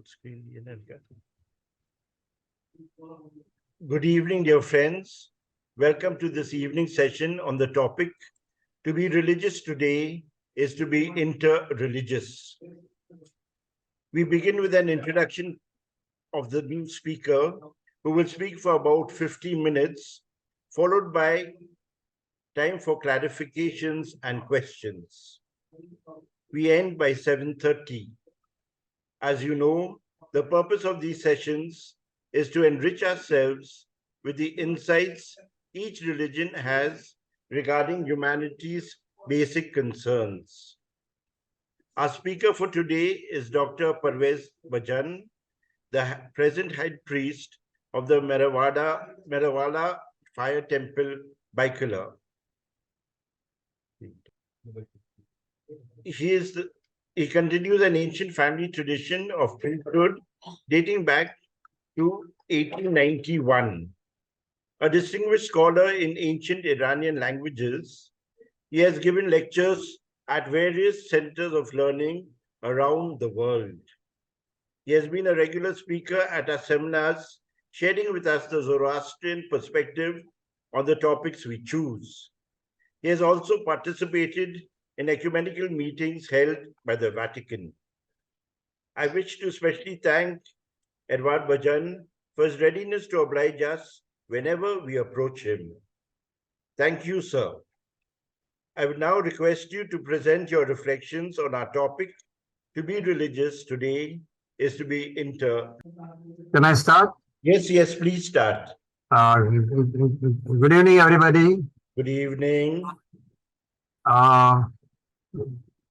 full screen. Good evening, dear friends. Welcome to this evening session on the topic, to be religious today is to be inter-religious. We begin with an introduction of the new speaker, who will speak for about 15 minutes, followed by time for clarifications and questions. We end by 7:30. As you know, the purpose of these sessions is to enrich ourselves with the insights each religion has regarding humanity's basic concerns. Our speaker for today is Dr. Parvez Bajan, the present head priest of the Merawala Fire Temple, Bycullla. He continues an ancient family tradition of priesthood dating back to 1891. A distinguished scholar in ancient Iranian languages, he has given lectures at various centers of learning around the world. He has been a regular speaker at our seminars, sharing with us the Zoroastrian perspective on the topics we choose. He has also participated in ecumenical meetings held by the Vatican. I wish to especially thank Ervad Bajan for his readiness to oblige us whenever we approach him. Thank you, sir. I would now request you to present your reflections on our topic, to be religious today is to be inter. Can I start? Yes, please start. Good evening, everybody. Good evening.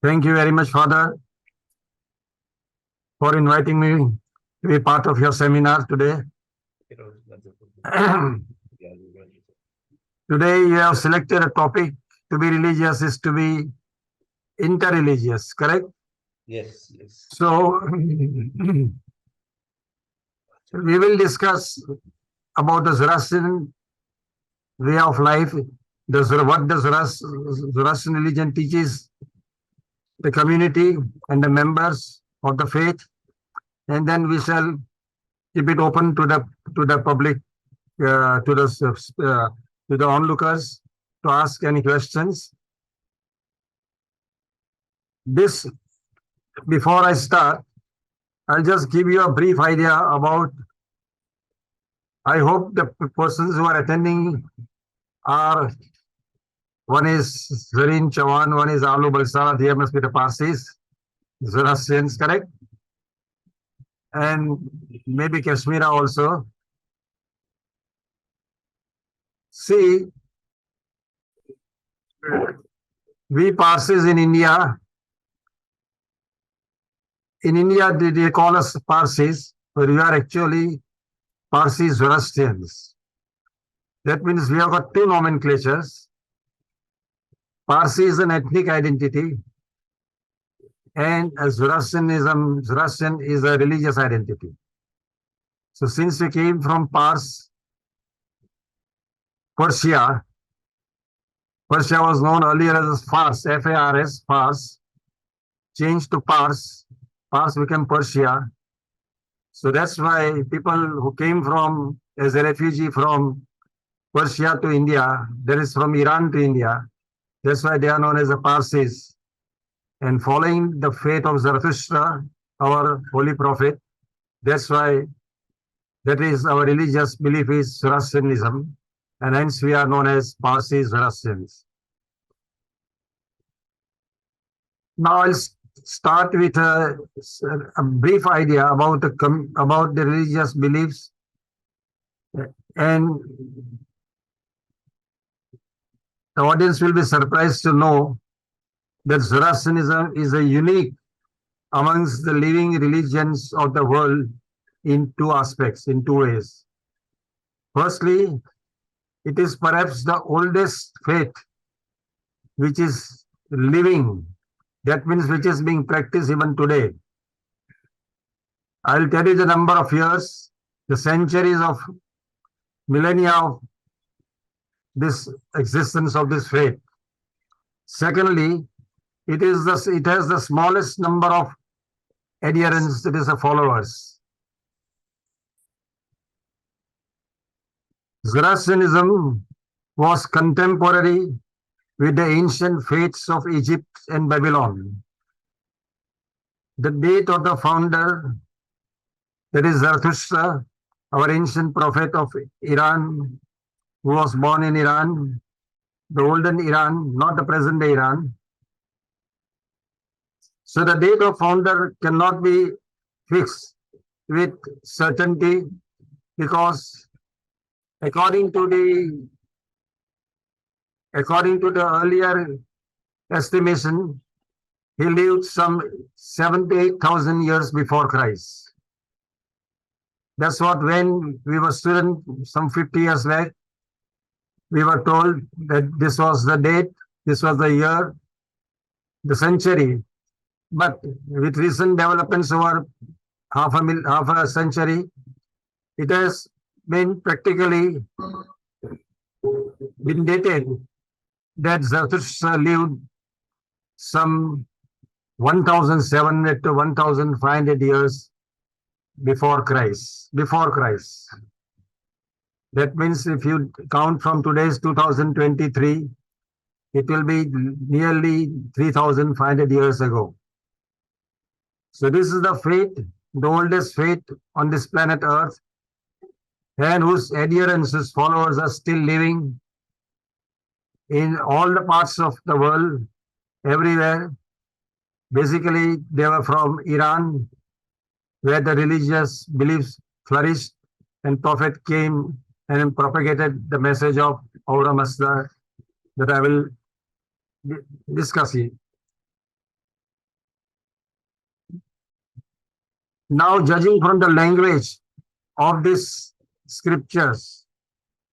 Thank you very much, Father, for inviting me to be part of your seminar today. Today, you have selected a topic, to be religious is to be interreligious, correct? Yes. So, we will discuss about the Zoroastrian way of life, what the Zoroastrian religion teaches the community and the members of the faith, and then we shall keep it open to the public, to the onlookers to ask any questions. Before I start, I'll just give you a brief idea about. I hope the persons who are attending are, one is Zarin Chawan, one is Alu Balsara, they must be the Parsis, Zoroastrians, correct? And maybe Kashmira also. See, we Parsis in India they call us Parsis, but we are actually Parsi Zoroastrians. That means we have got two nomenclatures. Parsi is an ethnic identity, and Zoroastrian is a religious identity. So since we came from Persia was known earlier as Fars, F-A-R-S, Fars, changed to Pars became Persia. So that's why people who came from, as a refugee from Persia to India, that is from Iran to India, that's why they are known as the Parsis. And following the faith of Zarathustra, our holy prophet, that's why that is our religious belief is Zoroastrianism, and hence we are known as Parsi Zoroastrians. Now I'll start with a brief idea about the religious beliefs, and the audience will be surprised to know that Zoroastrianism is a unique amongst the living religions of the world in two aspects, in two ways. Firstly, it is perhaps the oldest faith which is living. That means which is being practiced even today. I'll tell you the number of years, the centuries of millennia of this existence of this faith. Secondly, it has the smallest number of adherents, that is the followers. Zoroastrianism was contemporary with the ancient faiths of Egypt and Babylon. The date of the founder, that is Zarathustra, our ancient prophet of Iran, who was born in Iran, the olden Iran, not the present day Iran. So the date of founder cannot be fixed with certainty because according to the earlier estimation, he lived some 78,000 years before Christ. That's what when we were students some 50 years back, we were told that this was the date, this was the year, the century. But with recent developments over half a century, it has been practically been dated that Zarathustra lived some 1,700 to 1,500 years before Christ. That means if you count from today's 2023, it will be nearly 3,500 years ago. So this is the faith, the oldest faith on this planet Earth, and whose adherents, whose followers are still living in all the parts of the world, everywhere. Basically, they were from Iran, where the religious beliefs flourished, and Prophet came and propagated the message of Aura Masda that I will discuss here. Now, judging from the language of these scriptures,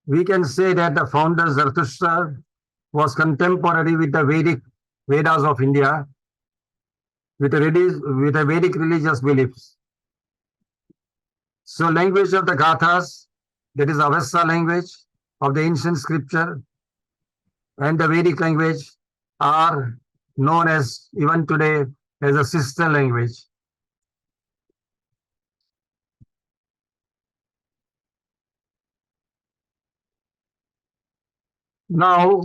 we can say that the founder Zarathustra was contemporary with the Vedas of India, with the Vedic religious beliefs. So, language of the Gathas, that is Avesta language of the ancient scripture, and the Vedic language are known as even today as a sister language. Now,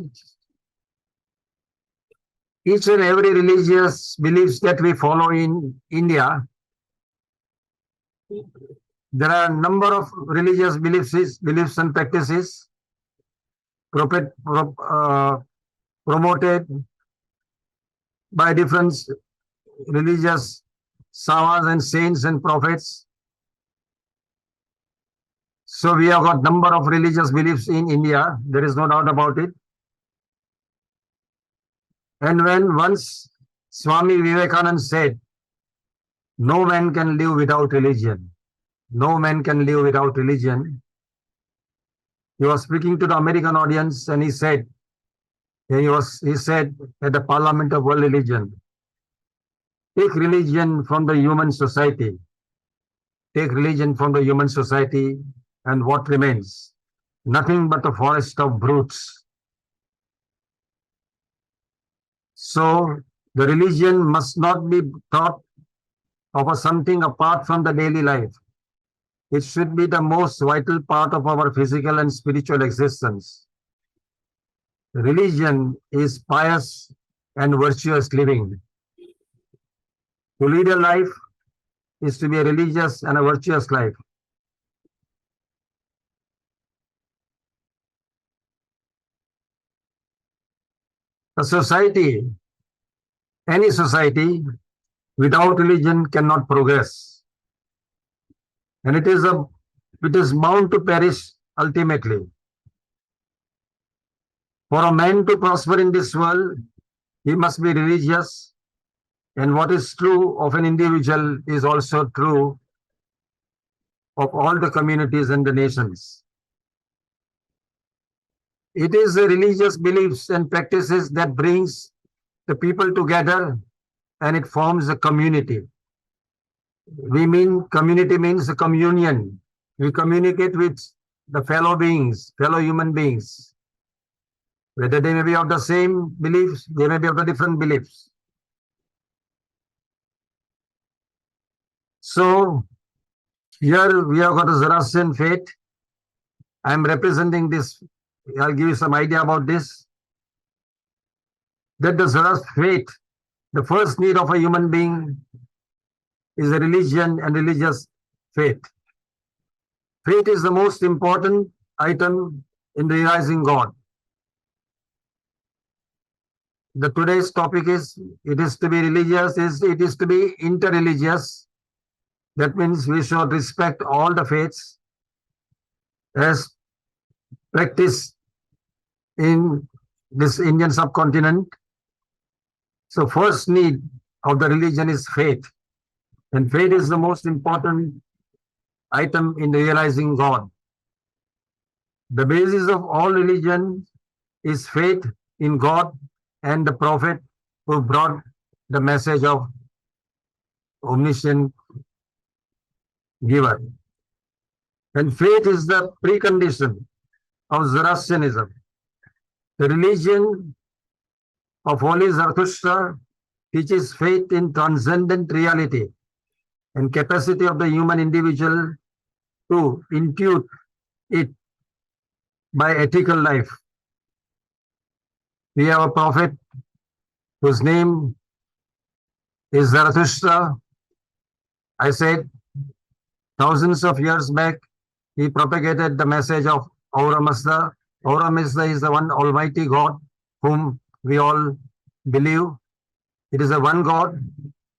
each and every religious beliefs that we follow in India, there are a number of religious beliefs and practices promoted by different religious samas and saints and prophets. So we have got number of religious beliefs in India. There is no doubt about it. And when once Swami Vivekananda said, no man can live without religion. No man can live without religion. He was speaking to the American audience and he said at the Parliament of World Religion, take religion from the human society. Take religion from the human society, and what remains? Nothing but a forest of brutes. So the religion must not be thought of as something apart from the daily life. It should be the most vital part of our physical and spiritual existence. Religion is pious and virtuous living. To lead a life is to be a religious and a virtuous life. A society, any society without religion cannot progress. And it is bound to perish ultimately. For a man to prosper in this world, he must be religious. And what is true of an individual is also true of all the communities and the nations. It is the religious beliefs and practices that brings the people together and it forms a community. Community means a communion. We communicate with the fellow human beings. Whether they may be of the same beliefs, they may be of the different beliefs. So here we have got a Zoroastrian faith. I am representing this. I'll give you some idea about this. That the Zoroastrian faith, the first need of a human being is a religion and religious faith. Faith is the most important item in realizing God. The today's topic is, it is to be religious, it is to be interreligious. That means we should respect all the faiths as practiced in this Indian subcontinent. So first need of the religion is faith. And faith is the most important item in realizing God. The basis of all religion is faith in God and the prophet who brought the message of omniscient giver. And faith is the precondition of Zoroastrianism. The religion of Holy Zarathustra teaches faith in transcendent reality and capacity of the human individual to intuit it by ethical life. We have a prophet whose name is Zarathustra. I said thousands of years back, he propagated the message of Aura Mazda. Aura Mazda is the one Almighty God whom we all believe. It is a one God.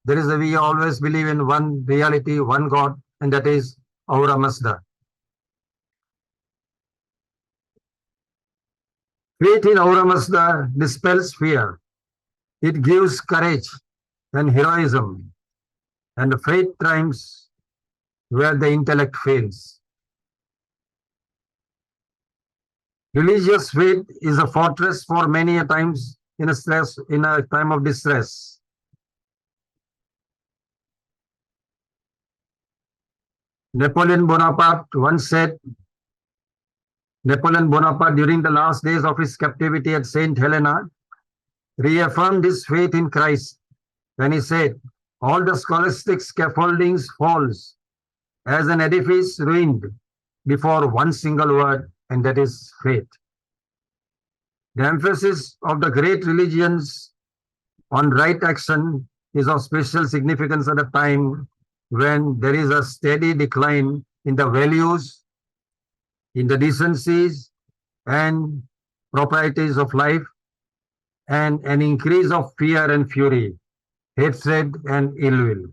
We always believe in one reality, one God, and that is Aura Mazda. Faith in Aura Mazda dispels fear. It gives courage and heroism, and faith triumphs where the intellect fails. Religious faith is a fortress for many a times in a time of distress. Napoleon Bonaparte once said, Napoleon Bonaparte, during the last days of his captivity at St. Helena, reaffirmed his faith in Christ when he said, all the scholastic scaffoldings falls as an edifice ruined before one single word, and that is faith. The emphasis of the great religions on right action is of special significance at a time when there is a steady decline in the values, in the decencies and proprieties of life, and an increase of fear and fury, hatred and ill will.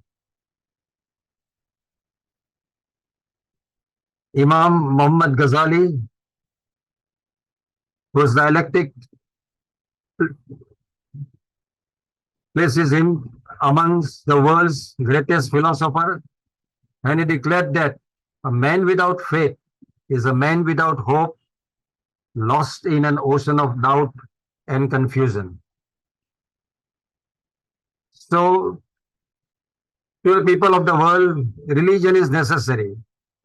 Imam Muhammad Ghazali, whose dialectic places him amongst the world's greatest philosopher, and he declared that a man without faith is a man without hope, lost in an ocean of doubt and confusion. So, to the people of the world, religion is necessary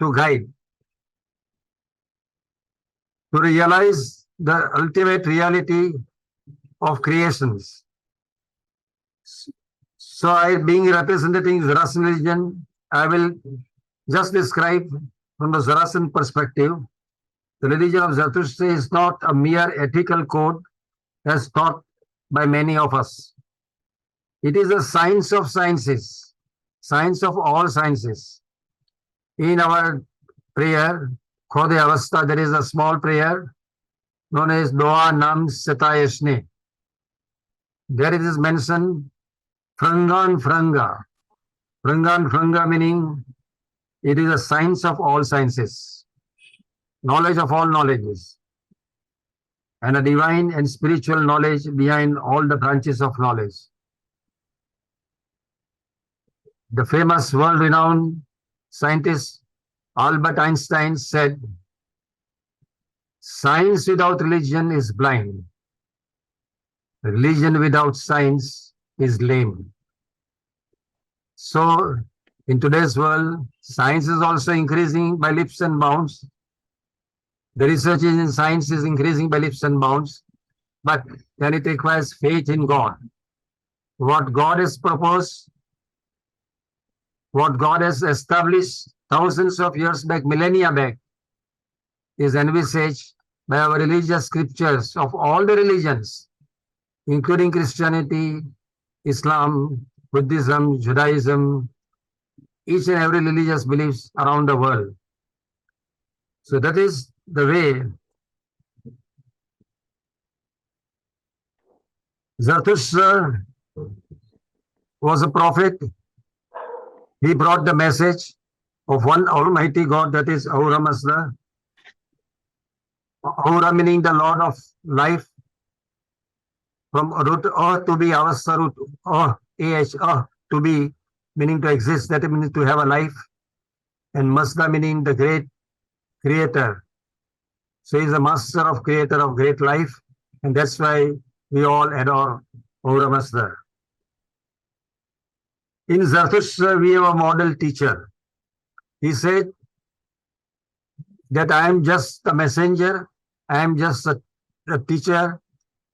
to guide, to realize the ultimate reality of creations. So I, being representing Zoroastrian religion, I will just describe from the Zoroastrian perspective. The religion of Zarathustra is not a mere ethical code as taught by many of us. It is a science of sciences, science of all sciences. In our prayer, Khode Avastha, there is a small prayer known as Doa Nam Satayashne. There it is mentioned Frangan Franga. Frangan Franga meaning it is a science of all sciences, knowledge of all knowledges, and a divine and spiritual knowledge behind all the branches of knowledge. The famous world-renowned scientist Albert Einstein said, science without religion is blind. Religion without science is lame. So, in today's world, science is also increasing by leaps and bounds. The research in science is increasing by leaps and bounds, but then it requires faith in God. What God has proposed, What God has established thousands of years back, millennia back, is envisaged by our religious scriptures of all the religions, including Christianity, Islam, Buddhism, Judaism, each and every religious beliefs around the world. So that is the way Zarathustra was a prophet. He brought the message of one Almighty God, that is Ahura Mazda. Ahura meaning the Lord of life. From root to be avastha root to be meaning to exist, that means to have a life. And Mazda meaning the great creator. So he is a master of creator of great life. And that's why we all adore Ahura Mazda. In Zarathustra, we have a model teacher. He said that I am just a messenger, I am just a teacher.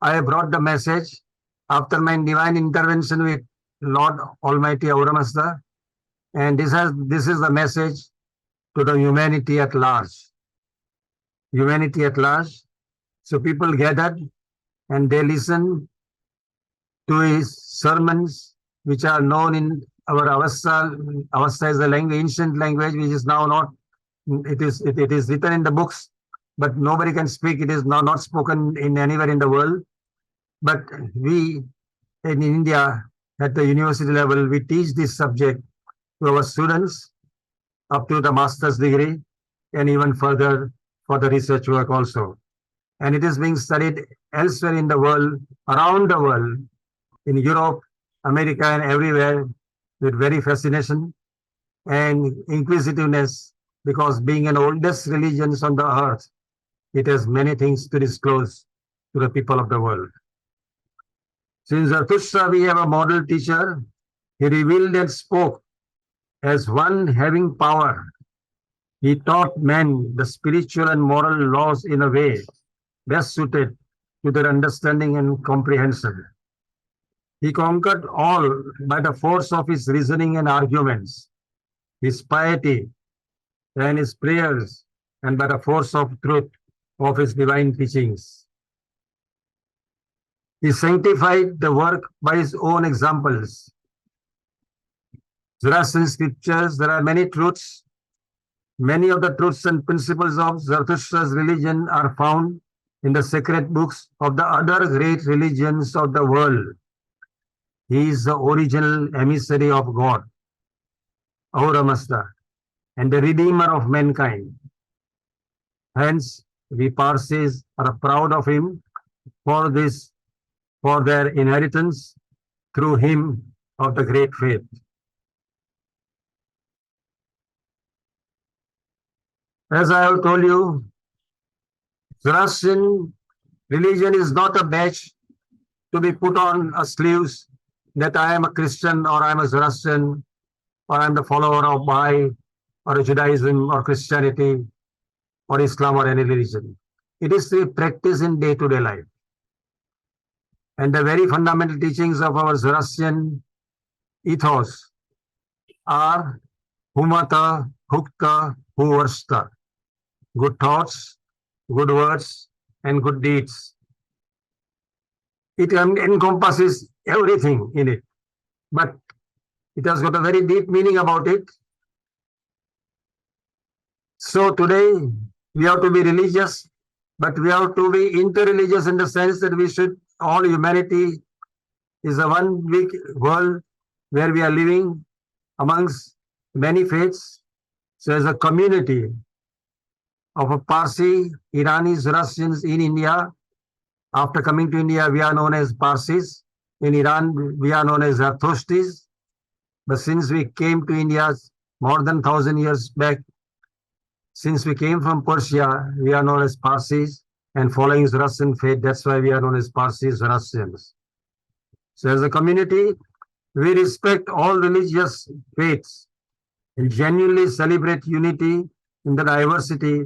I have brought the message after my divine intervention with Lord Almighty Ahura Mazda. And this is the message to the humanity at large. Humanity at large. So people gathered and they listened to his sermons, which are known in our Avesta. Avesta is a language, ancient language, which is now not, it is written in the books, but nobody can speak. It is now not spoken in anywhere in the world. But we in India, at the university level, we teach this subject to our students up to the master's degree and even further for the research work also. And it is being studied elsewhere in the world, around the world, in Europe, America, and everywhere, with very fascination and inquisitiveness, because being an oldest religion on the earth, it has many things to disclose to the people of the world. Since Zarathustra, we have a model teacher. He revealed and spoke as one having power. He taught men the spiritual and moral laws in a way best suited to their understanding and comprehension. He conquered all by the force of his reasoning and arguments, his piety and his prayers, and by the force of truth of his divine teachings. He sanctified the work by his own examples. Zoroastrian scriptures, there are many truths. Many of the truths and principles of Zarathustra's religion are found in the sacred books of the other great religions of the world. He is the original emissary of God, Ahura Mazda, and the redeemer of mankind. Hence, we Parsis are proud of him for their inheritance through him of the great faith. As I have told you, Zoroastrian religion is not a badge to be put on a sleeves that I am a Christian or I am a Zoroastrian or I am the follower of Baha'i or Judaism or Christianity or Islam or any religion. It is to be practiced in day-to-day life. And the very fundamental teachings of our Zoroastrian ethos are Humata, Hukta, Huvarsta. Good thoughts, good words, and good deeds. It encompasses everything in it, but it has got a very deep meaning about it. So today, we have to be religious, but we have to be interreligious in the sense that we should, all humanity is a one big world where we are living amongst many faiths. So as a community of a Parsi, Irani, Zoroastrians in India, after coming to India, we are known as Parsis. In Iran, we are known as Zarathustris. But since we came to India more than 1,000 years back, since we came from Persia, we are known as Parsis, and following Zoroastrian faith, that's why we are known as Parsis Zoroastrians. So as a community, we respect all religious faiths and genuinely celebrate unity in the diversity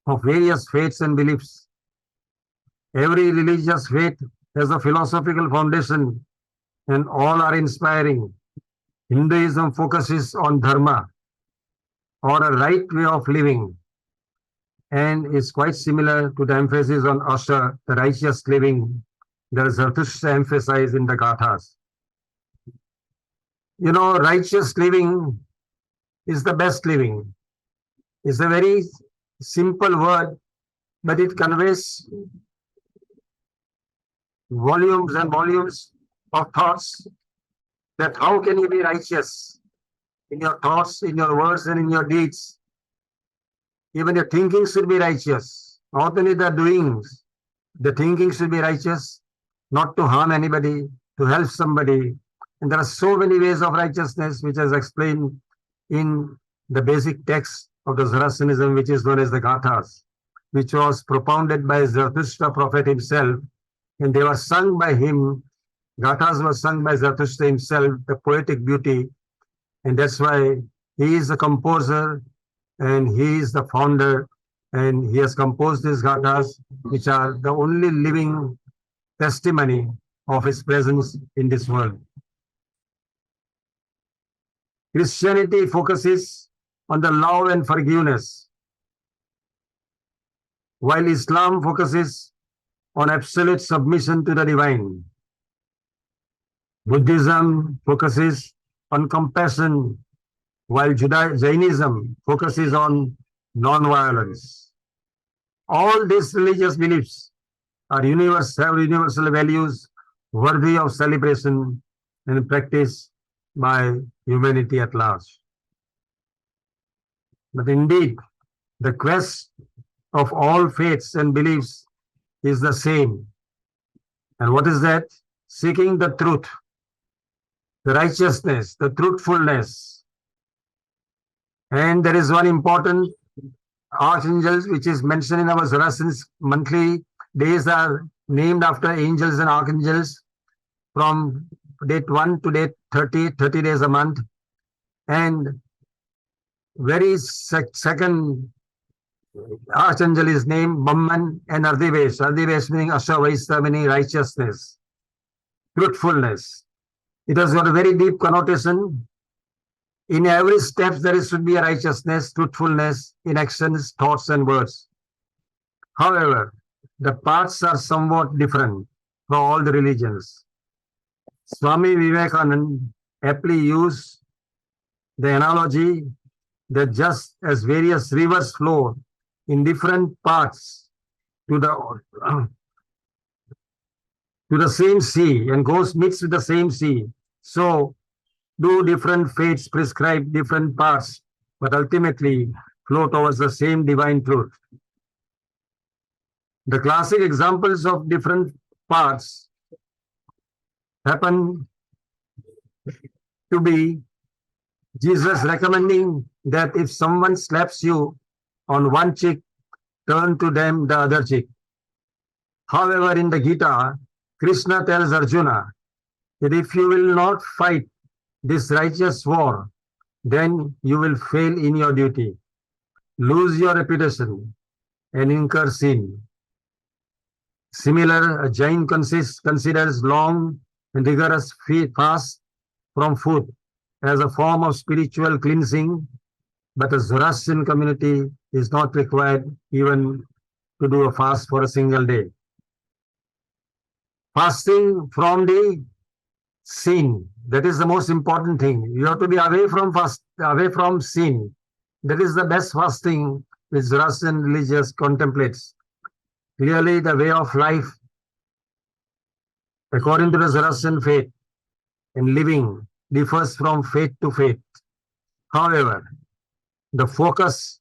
of various faiths and beliefs. Every religious faith has a philosophical foundation and all are inspiring. Hinduism focuses on dharma, or a right way of living, and is quite similar to the emphasis on asha, the righteous living, that Zarathustra emphasized in the Gathas. Righteous living is the best living. It's a very simple word, but it conveys volumes and volumes of thoughts, that how can you be righteous in your thoughts, in your words, and in your deeds. Even your thinking should be righteous, not only the doings. The thinking should be righteous, not to harm anybody, to help somebody. And there are so many ways of righteousness, which is explained in the basic text of the Zoroastrianism, which is known as the Gathas, which was propounded by Zarathustra prophet himself, and they were sung by him. Gathas were sung by Zarathustra himself, the poetic beauty, and that's why he is the composer and he is the founder, and he has composed these Gathas, which are the only living testimony of his presence in this world. Christianity focuses on the love and forgiveness, while Islam focuses on absolute submission to the divine. Buddhism focuses on compassion, while Jainism focuses on non-violence. All these religious beliefs are universal values worthy of celebration and practice by humanity at large. But indeed, the quest of all faiths and beliefs is the same. And what is that? Seeking the truth, the righteousness, the truthfulness. And there is one important archangel which is mentioned in our Zoroastrian monthly days are named after angels and archangels from date 1 to date 30 days a month. And very second archangel is named Brahman and Ardivesh. Ardivesh meaning Asha Vaisa, meaning righteousness, truthfulness. It has got a very deep connotation. In every step, there should be a righteousness, truthfulness in actions, thoughts, and words. However, the paths are somewhat different for all the religions. Swami Vivekananda aptly used the analogy that just as various rivers flow in different paths to the same sea and goes mixed with the same sea, so do different faiths prescribe different paths, but ultimately flow towards the same divine truth. The classic examples of different paths happen to be Jesus recommending that if someone slaps you on one cheek, turn to them the other cheek. However, in the Gita, Krishna tells Arjuna that if you will not fight this righteous war, then you will fail in your duty, lose your reputation, and incur sin. Similar, a Jain considers long and rigorous fast from food as a form of spiritual cleansing, but a Zoroastrian community is not required even to do a fast for a single day. Fasting from the sin, that is the most important thing. You have to be away from sin. That is the best fasting which Zoroastrian religious contemplates. Clearly, the way of life, according to the Zoroastrian faith, and living differs from faith to faith. However, the focus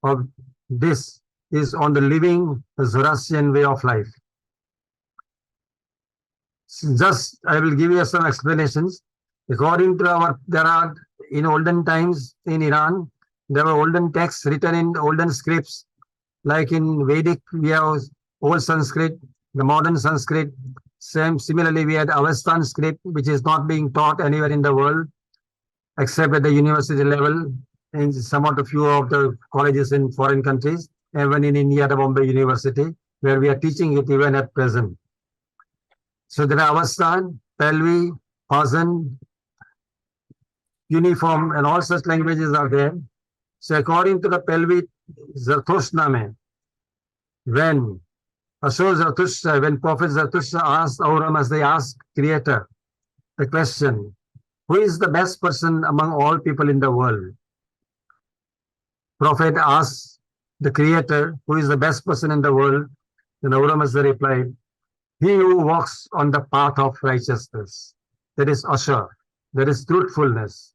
of this is on the living the Zoroastrian way of life. Just, I will give you some explanations. According to there are, in olden times in Iran, there were olden texts written in olden scripts, like in Vedic, we have old Sanskrit, the modern Sanskrit. Similarly, we had Avestan script, which is not being taught anywhere in the world, except at the university level, in somewhat a few of the colleges in foreign countries, even in India, the Bombay University, where we are teaching it even at present. So there are Avestan, Palvi, Pasan, cuneiform, and all such languages are there. So according to the Pelvic Zarathustra, when Zarathustra, when Prophet Zarathustra asked Auram, as they asked Creator the question, who is the best person among all people in the world? Prophet asked the Creator, who is the best person in the world? Then Auram replied, he who walks on the path of righteousness. That is Ashar. That is truthfulness.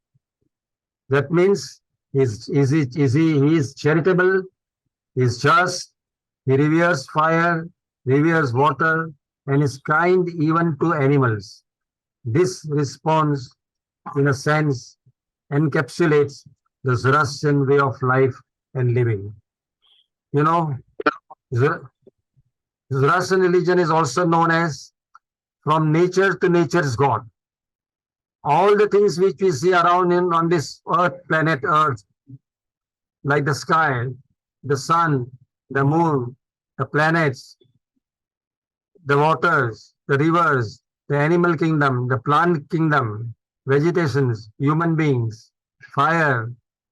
That means he is charitable, he is just, he reveres fire, reveres water, and is kind even to animals. This response, in a sense, encapsulates the Zoroastrian way of life and living. You know, Zoroastrian religion is also known as from nature to nature's God. All the things which we see around on this earth, planet Earth, like the sky, the sun, the moon, the planets, the waters, the rivers, the animal kingdom, the plant kingdom, vegetations, human beings, fire,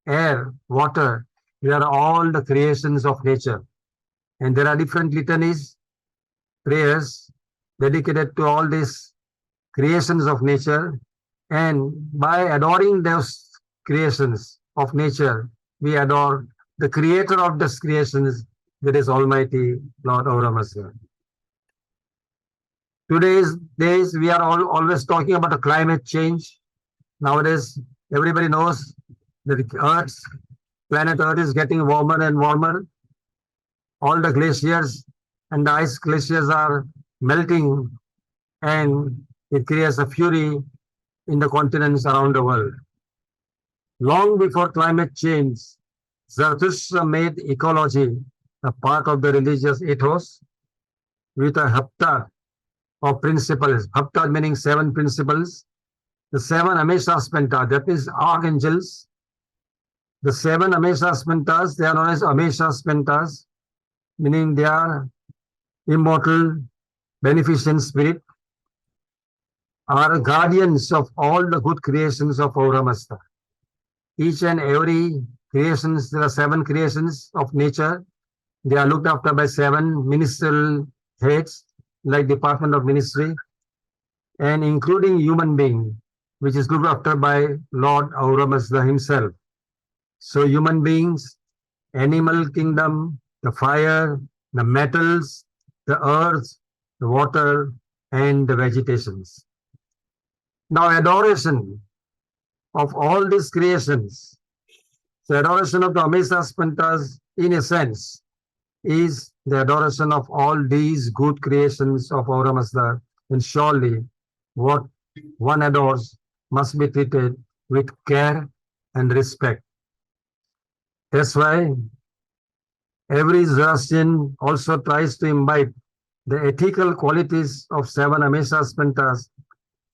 air, water, they are all the creations of nature. And there are different litanies, prayers dedicated to all these creations of nature. And by adoring those creations of nature, we adore the creator of these creations, that is Almighty Lord Auram. Today's days, we are always talking about the climate change. Nowadays, everybody knows that the planet Earth is getting warmer and warmer. All the glaciers and the ice glaciers are melting, and it creates a fury in the continents around the world. Long before climate change, Zarathustra made ecology a part of the religious ethos with a hapta of principles. Hapta meaning 7 principles. The 7 Ameshaspenta, that is archangels. The 7 Ameshaspentas, they are known as Ameshaspentas, meaning they are immortal, beneficent spirit, are guardians of all the good creations of Auramasta. Each and every creations, there are 7 creations of nature. They are looked after by 7 ministerial heads, like Department of Ministry, and including human being, which is looked after by Lord Auramasta himself. So human beings, animal kingdom, the fire, the metals, the earth, the water, and the vegetations. Now, adoration of all these creations, the adoration of the Amesaspantas, in a sense, is the adoration of all these good creations of Auramasta, and surely what one adores must be treated with care and respect. That's why every Zoroastrian also tries to imbibe the ethical qualities of 7 Amesaspantas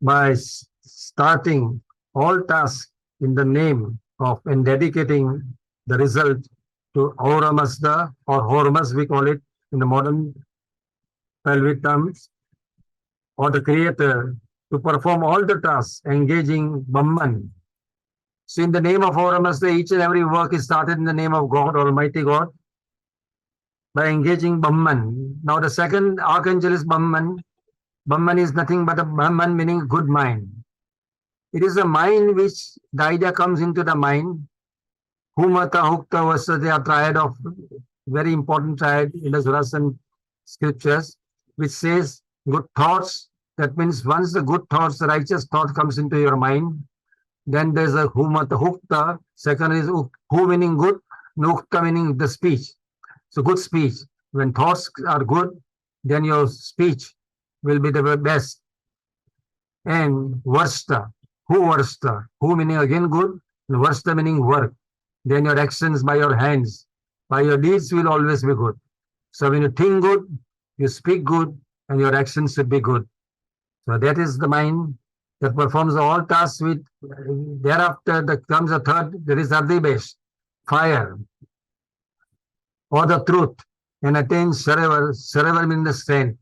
by starting all tasks in the name of and dedicating the result to Auramasta, or Hormas we call it in the modern Pelvic terms, or the Creator, to perform all the tasks engaging Brahman. So in the name of Auramasta, each and every work is started in the name of God, Almighty God, by engaging Brahman. Now the second archangel is Brahman. Brahman is nothing but a Brahman, meaning good mind. It is a mind which the idea comes into the mind. Humata, Hukta, Vasa, they are triad of very important triad in the Zoroastrian scriptures, which says good thoughts. That means once the good thoughts, the righteous thought comes into your mind, then there's a Humata, Hukta. Second is Hu meaning good, Nukta meaning the speech. So good speech. When thoughts are good, then your speech will be the best. And Varsta, Hu meaning again good, and Varsta meaning work. Then your actions by your hands, by your deeds will always be good. So when you think good, you speak good, and your actions should be good. So that is the mind that performs all tasks with. Thereafter there comes a third, there is Ardibesh, fire, or the truth, and attains Sarevar meaning the strength.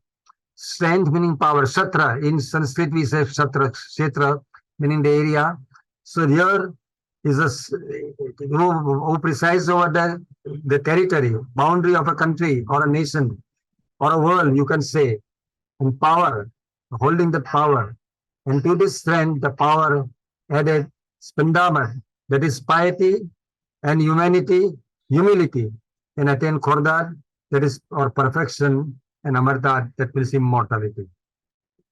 Strength meaning power. Shatra, in Sanskrit we say Shatra, Kshetra meaning the area. So here is who presides over the territory, boundary of a country or a nation or a world, you can say, and power, holding the power. And to this strength, the power added spindama, that is piety and humility, and attain khordad, that is or perfection, and amartat, that means immortality.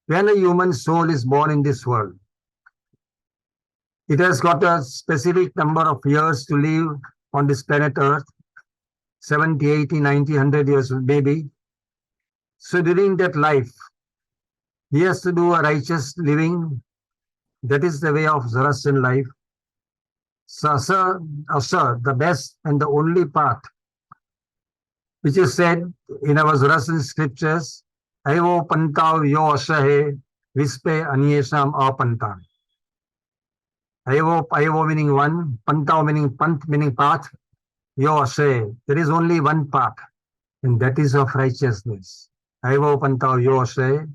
When a human soul is born in this world, it has got a specific number of years to live on this planet Earth, 70, 80, 90, 100 years maybe. So during that life, he has to do a righteous living. That is the way of Zoroastrian life. So, Asar, the best and the only path, which is said in our Zoroastrian scriptures, Aivo pantav yo ashahe, vispe anyesham apantan. Aivo meaning one, pantav meaning pant meaning path, yo ashahe. There is only one path, and that is of righteousness. Aivo pantav yo ashahe,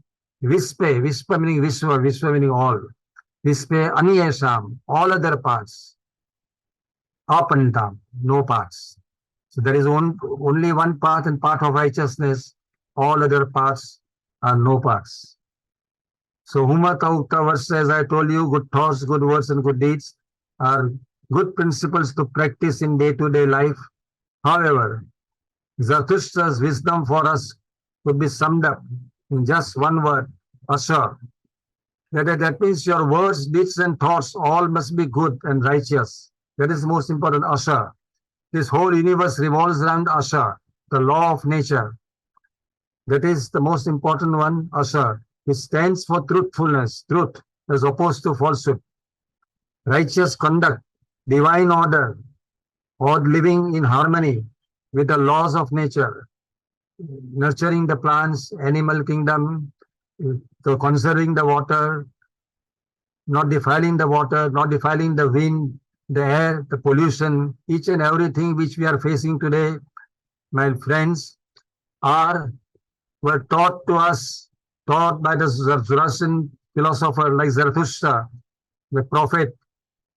vispe meaning visva meaning all. Vispe anyesham, all other paths. Apantam, no paths. So there is only one path and path of righteousness. All other paths are no paths. So Huma Ukta verse says, I told you, good thoughts, good words, and good deeds are good principles to practice in day-to-day life. However, Zarathustra's wisdom for us could be summed up in just one word, Asar. That means your words, deeds, and thoughts all must be good and righteous. That is the most important, Asar. This whole universe revolves around Asar, the law of nature. That is the most important one, Asar. It stands for truthfulness, truth, as opposed to falsehood. Righteous conduct, divine order, or living in harmony with the laws of nature, nurturing the plants, animal kingdom, conserving the water, not defiling the water, not defiling the wind, the air, the pollution, each and everything which we are facing today, my friends, were taught to us, taught by the Zoroastrian philosopher like Zarathustra, the prophet,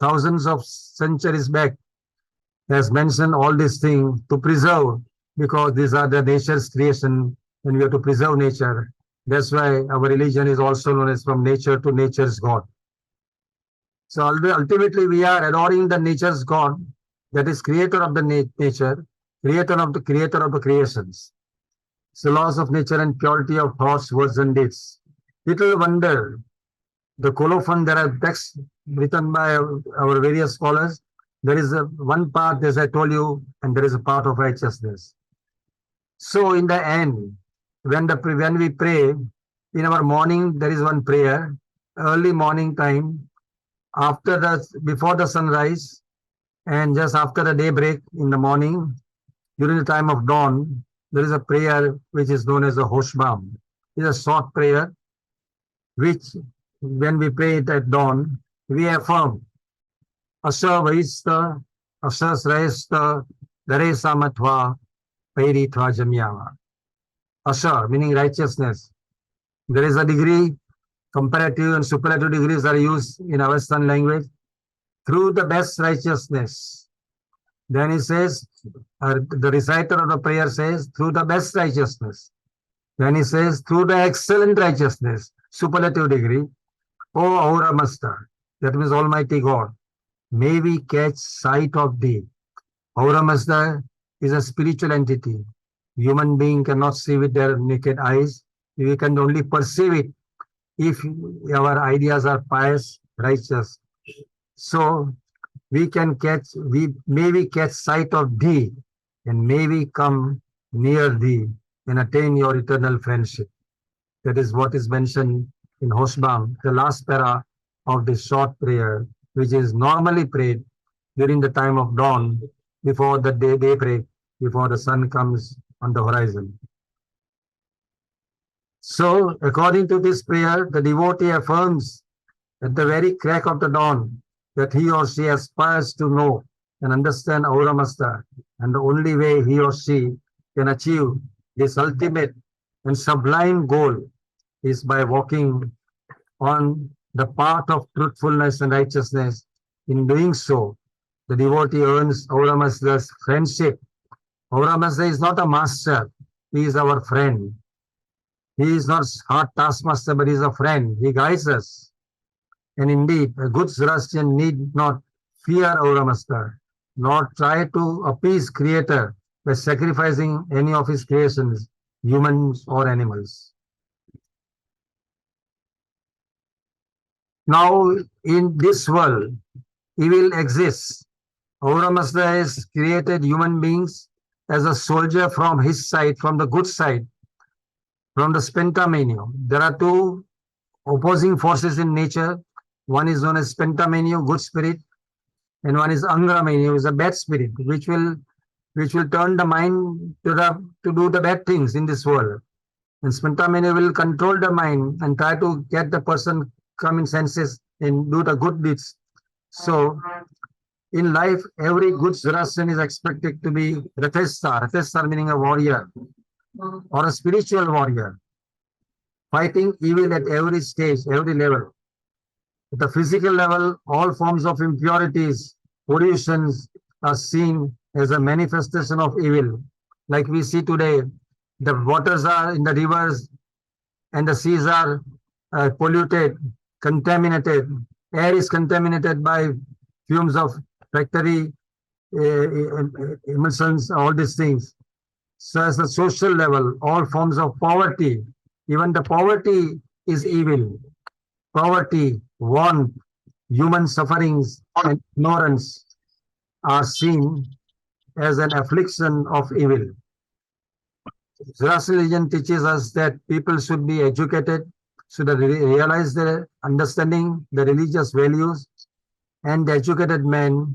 thousands of centuries back, has mentioned all these things to preserve, because these are the nature's creation, and we have to preserve nature. That's why our religion is also known as from nature to nature's God. So ultimately we are adoring the nature's God, that is creator of the nature, creator of the creations. So laws of nature and purity of thoughts, words, and deeds. Little wonder, the colophon, there are texts written by our various scholars. There is one path, as I told you, and there is a path of righteousness. So in the end, when we pray, in our morning, there is one prayer, early morning time, before the sunrise, and just after the daybreak in the morning, during the time of dawn, there is a prayer which is known as a Hoshbam. It's a short prayer, which when we pray it at dawn, we affirm Asha Vaista, Asha Sraista, Daresa Matva, Pairitva Jamyava. Asha, meaning righteousness. There is a degree, comparative and superlative degrees are used in our Western language. Through the best righteousness. Then he says, the reciter of the prayer says, through the best righteousness. Then he says, through the excellent righteousness, superlative degree, O Ahura Mazda, that means Almighty God, may we catch sight of thee. Ahura Mazda is a spiritual entity. Human being cannot see with their naked eyes. We can only perceive it if our ideas are pious, righteous. So may we catch sight of thee, and may we come near thee and attain your eternal friendship. That is what is mentioned in Hoshbam, the last para of this short prayer, which is normally prayed during the time of dawn, before the daybreak, before the sun comes on the horizon. So, according to this prayer, the devotee affirms at the very crack of the dawn that he or she aspires to know and understand Ahura Mazda, and the only way he or she can achieve this ultimate and sublime goal is by walking on the path of truthfulness and righteousness. In doing so, the devotee earns Ahura Mazda's friendship. Ahura Mazda is not a master, he is our friend. He is not hard taskmaster, but he is a friend. He guides us. And indeed, a good Zoroastrian need not fear Ahura Mazda, nor try to appease Creator by sacrificing any of his creations, humans or animals. Now, in this world, evil exists. Ahura Mazda has created human beings as a soldier from his side, from the good side, from the Spentamanium. There are two opposing forces in nature. One is known as Spentamanium, good spirit, and one is Angramanium, is a bad spirit, which will turn the mind to do the bad things in this world. And Spentamanium will control the mind and try to get the person come in senses and do the good deeds. So in life, every good Zoroastrian is expected to be Rathestar. Rathestar meaning a warrior or a spiritual warrior, fighting evil at every stage, every level. At the physical level, all forms of impurities, pollutions are seen as a manifestation of evil. Like we see today, the waters are in the rivers and the seas are polluted, contaminated. Air is contaminated by fumes of factory emulsions, all these things. So as the social level, all forms of poverty, even the poverty is evil. Poverty, want, human sufferings, and ignorance are seen as an affliction of evil. Zoroastrian religion teaches us that people should be educated, should realize their understanding, the religious values, and the educated man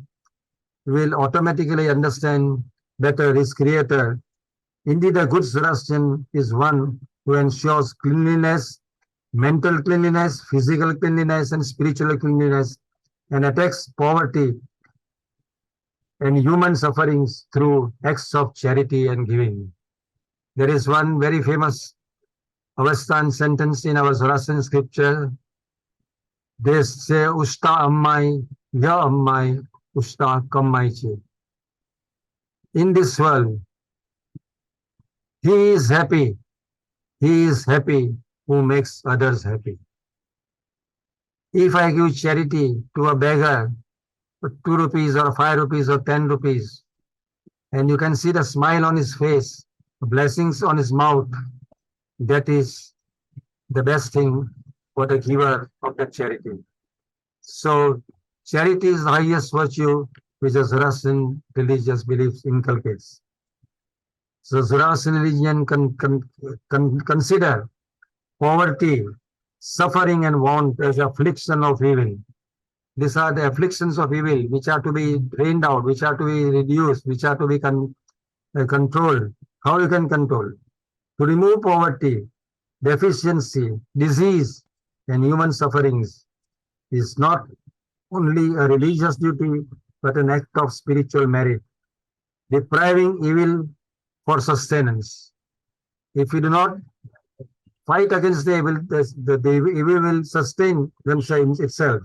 will automatically understand better his creator. Indeed, a good Zoroastrian is one who ensures cleanliness, mental cleanliness, physical cleanliness, and spiritual cleanliness, and attacks poverty and human sufferings through acts of charity and giving. There is one very famous Avestan sentence in our Zoroastrian scripture. They say, Ushta ammai, ya ammai, ushta kammai che. In this world, he is happy who makes others happy. If I give charity to a beggar for 2 rupees or 5 rupees or 10 rupees, and you can see the smile on his face, the blessings on his mouth, that is the best thing for the giver of the charity. So charity is the highest virtue which the Zoroastrian religious beliefs inculcates. So Zoroastrian religion consider poverty, suffering, and want as affliction of evil. These are the afflictions of evil which are to be drained out, which are to be reduced, which are to be controlled. How you can control? To remove poverty, deficiency, disease, and human sufferings is not only a religious duty, but an act of spiritual merit, depriving evil for sustenance. If we do not fight against the evil, the evil will sustain itself.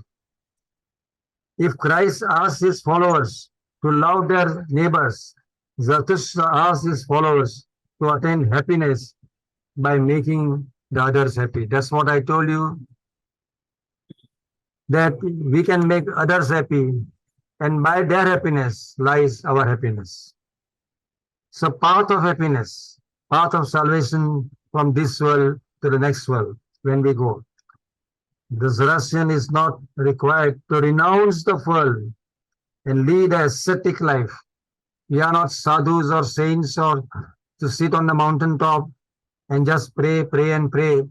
If Christ asks his followers to love their neighbors, Zarathustra asks his followers to attain happiness by making the others happy. That's what I told you, that we can make others happy, and by their happiness lies our happiness. So path of happiness, path of salvation from this world to the next world when we go. The Zoroastrian is not required to renounce the world and lead an ascetic life. We are not sadhus or saints or to sit on the mountaintop and just pray, pray and pray.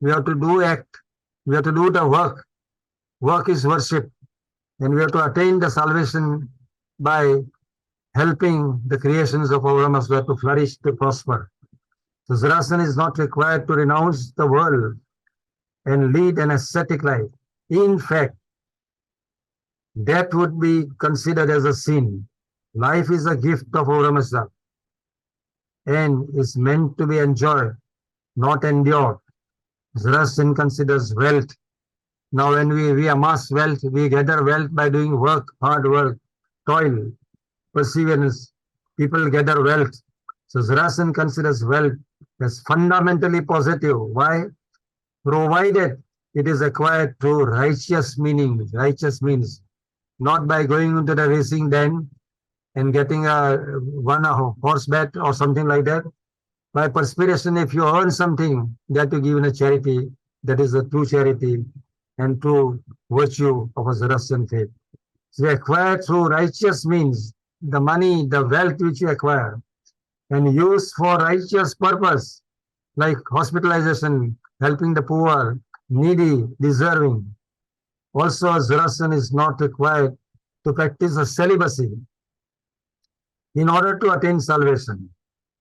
We have to do act. We have to do the work. Work is worship. And we have to attain the salvation by helping the creations of our Mazda to flourish, to prosper. So Zoroastrian is not required to renounce the world and lead an ascetic life. In fact, that would be considered as a sin. Life is a gift of our Mazda and is meant to be enjoyed, not endured. Zoroastrian considers wealth. Now when we amass wealth, we gather wealth by doing work, hard work, toil, perseverance, people gather wealth. So Zoroastrian considers wealth as fundamentally positive. Why? Provided it is acquired through righteous means, not by going into the racing den and getting a horse bet or something like that. By perspiration, if you earn something that you give in a charity, that is a true charity and true virtue of a Zoroastrian faith. So we acquire through righteous means the money, the wealth which you acquire and use for righteous purpose, like hospitalization, helping the poor, needy, deserving. Also, Zoroastrian is not required to practice a celibacy in order to attain salvation.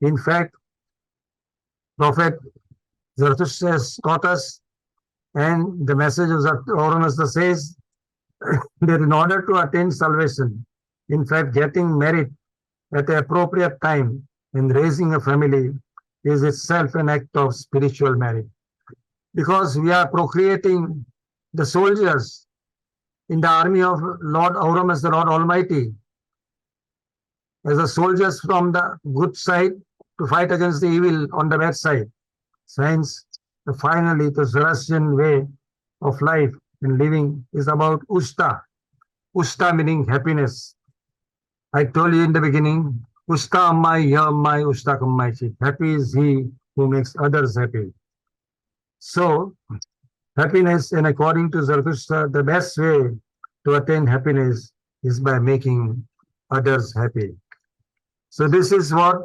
In fact, Prophet Zarathustra has taught us, and the message of Zoroastrianism says that in order to attain salvation, in fact, getting married at the appropriate time and raising a family is itself an act of spiritual merit. Because we are procreating the soldiers in the army of Lord Aurum as the Lord Almighty, as the soldiers from the good side to fight against the evil on the bad side. Hence, finally, the Zoroastrian way of life and living is about Usta. Usta meaning happiness. I told you in the beginning, Usta ammai yammai usta kammai chit. Happy is he who makes others happy. So, happiness, and according to Zarathustra, the best way to attain happiness is by making others happy. So this is what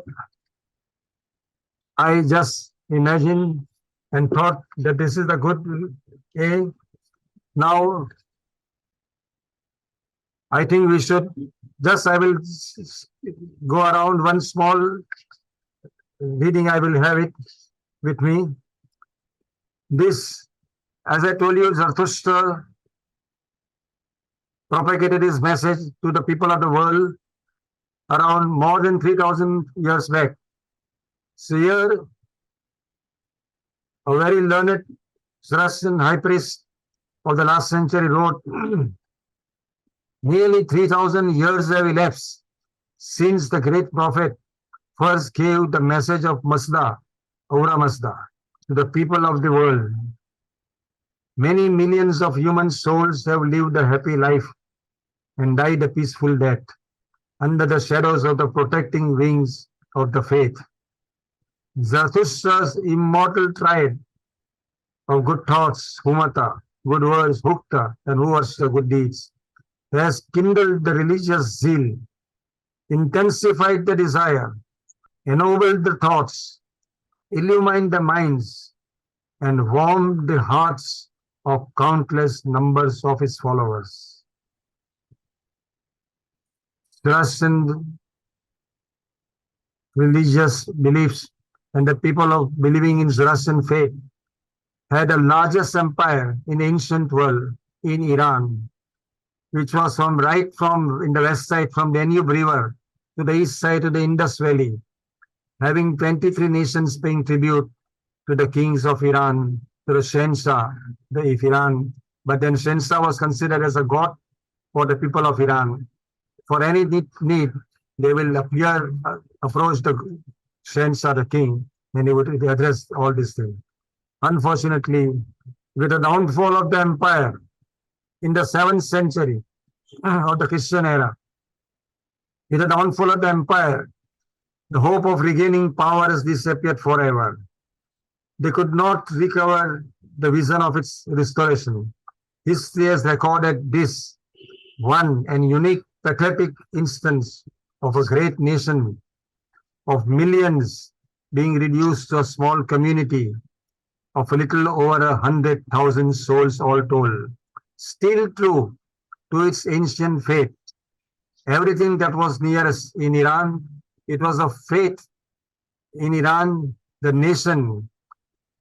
I just imagined and thought that this is a good way. Now, I think we should I will go around one small reading, I will have it with me. This, as I told you, Zarathustra propagated his message to the people of the world around more than 3,000 years back. So here, a very learned Zoroastrian high priest of the last century wrote, nearly 3,000 years have elapsed since the great prophet first gave the message of Mazda, Aura Mazda, to the people of the world. Many millions of human souls have lived a happy life and died a peaceful death under the shadows of the protecting wings of the faith. Zarathustra's immortal triad of good thoughts, humata, good words, hukta, and huvarsta, good deeds, has kindled the religious zeal, intensified the desire, ennobled the thoughts, illumined the minds, and warmed the hearts of countless numbers of his followers. Zoroastrian religious beliefs and the people of believing in Zoroastrian faith had the largest empire in the ancient world in Iran, which was from in the west side from Danube River to the east side to the Indus Valley, having 23 nations paying tribute to the kings of Iran, to the Shahnshah of Iran. But then Shahnshah was considered as a god for the people of Iran. For any need, they will approach the Shahnshah, the king, and he would address all these things. Unfortunately, with the downfall of the empire in the 7th century of the Christian era, with the downfall of the empire, the hope of regaining power has disappeared forever. They could not recover the vision of its restoration. History has recorded this one and unique pathetic instance of a great nation of millions being reduced to a small community of a little over 100,000 souls all told. Still true to its ancient faith. Everything that was nearest in Iran, it was of faith in Iran, the nation.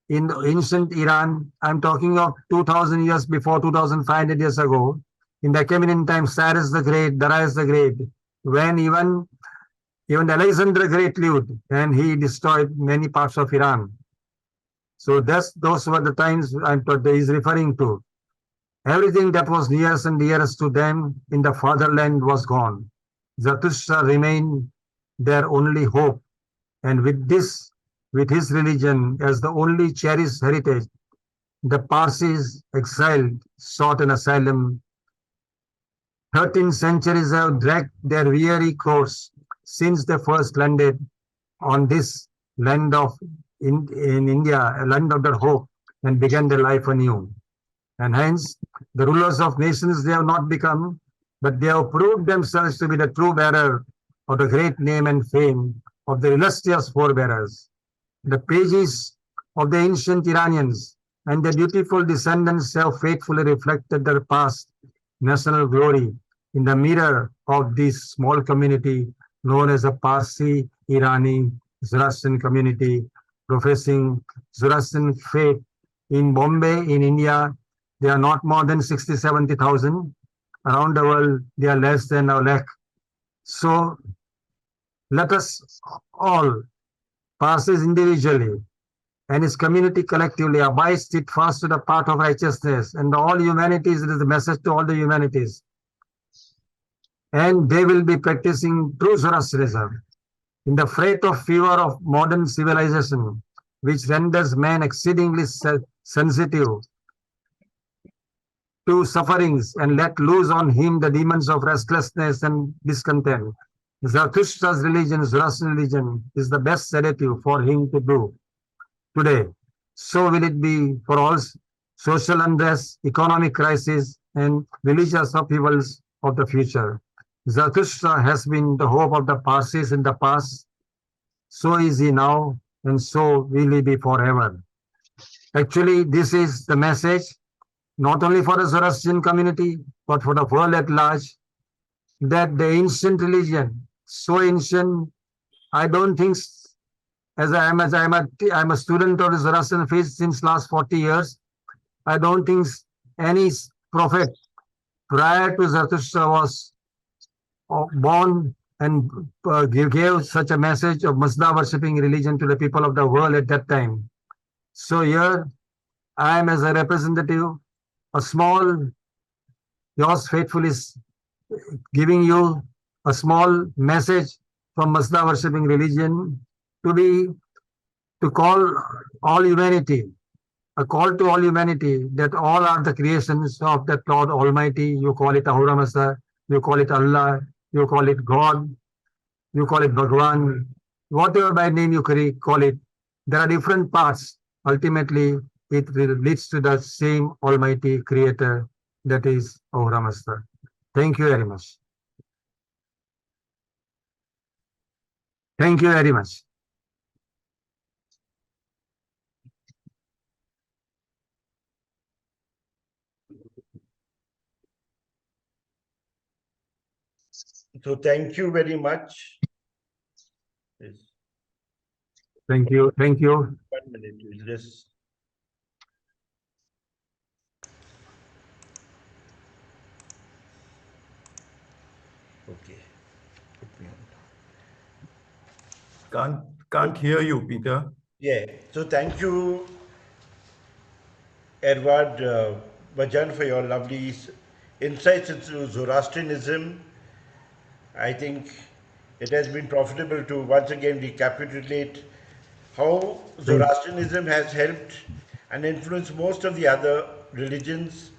In ancient Iran, I'm talking of 2,000 years before, 2,500 years ago, in the Achaemenid time, Cyrus the Great, Darius the Great, when even Alexander the Great lived, and he destroyed many parts of Iran. So those were the times he's referring to. Everything that was nearest and dearest to them in the fatherland was gone. Zarathustra remained their only hope. And with his religion as the only cherished heritage, the Parsis exiled sought an asylum. 13 centuries have dragged their weary course since they first landed on this land in India, a land of their hope, and began their life anew. And hence, the rulers of nations they have not become, but they have proved themselves to be the true bearer of the great name and fame of the illustrious forebearers. The pages of the ancient Iranians and their dutiful descendants have faithfully reflected their past national glory in the mirror of this small community known as a Parsi Irani Zoroastrian community professing Zoroastrian faith in Bombay, in India. They are not more than 60, 70,000. Around the world, they are less than a lakh. So let us all, Parsis individually and his community collectively, abide steadfast to the path of righteousness and all humanities. It is the message to all the humanities. And they will be practicing true Zoroastrianism in the freight of fever of modern civilization, which renders man exceedingly sensitive to sufferings and let loose on him the demons of restlessness and discontent. Zarathustra's religion, Zoroastrian religion, is the best sedative for him to do today. So will it be for all social unrest, economic crisis, and religious upheavals of the future. Zarathustra has been the hope of the Parsis in the past. So is he now, and so will he be forever. Actually, this is the message not only for the Zoroastrian community, but for the world at large, that the ancient religion, so ancient, I don't think, I'm a student of the Zoroastrian faith since last 40 years. I don't think any prophet prior to Zarathustra was born and gave such a message of Mazda worshipping religion to the people of the world at that time. So here I am as a representative, a small, yours faithfully giving you a small message from Mazda worshipping religion to call all humanity, a call to all humanity that all are the creations of that Lord Almighty. You call it Ahura Mazda, you call it Allah, you call it God, you call it Bhagwan, whatever by name you call it. There are different parts. Ultimately, it leads to the same Almighty Creator, that is Ahura Mazda. Thank you very much. Thank you very much. So thank you very much. Yes. Thank you. Thank you. 1 minute. We'll just. Okay. Can't hear you, Peter. Yeah. So thank you, Ervad Bajan, for your lovely insights into Zoroastrianism. I think it has been profitable to once again recapitulate how Zoroastrianism has helped and influenced most of the other religions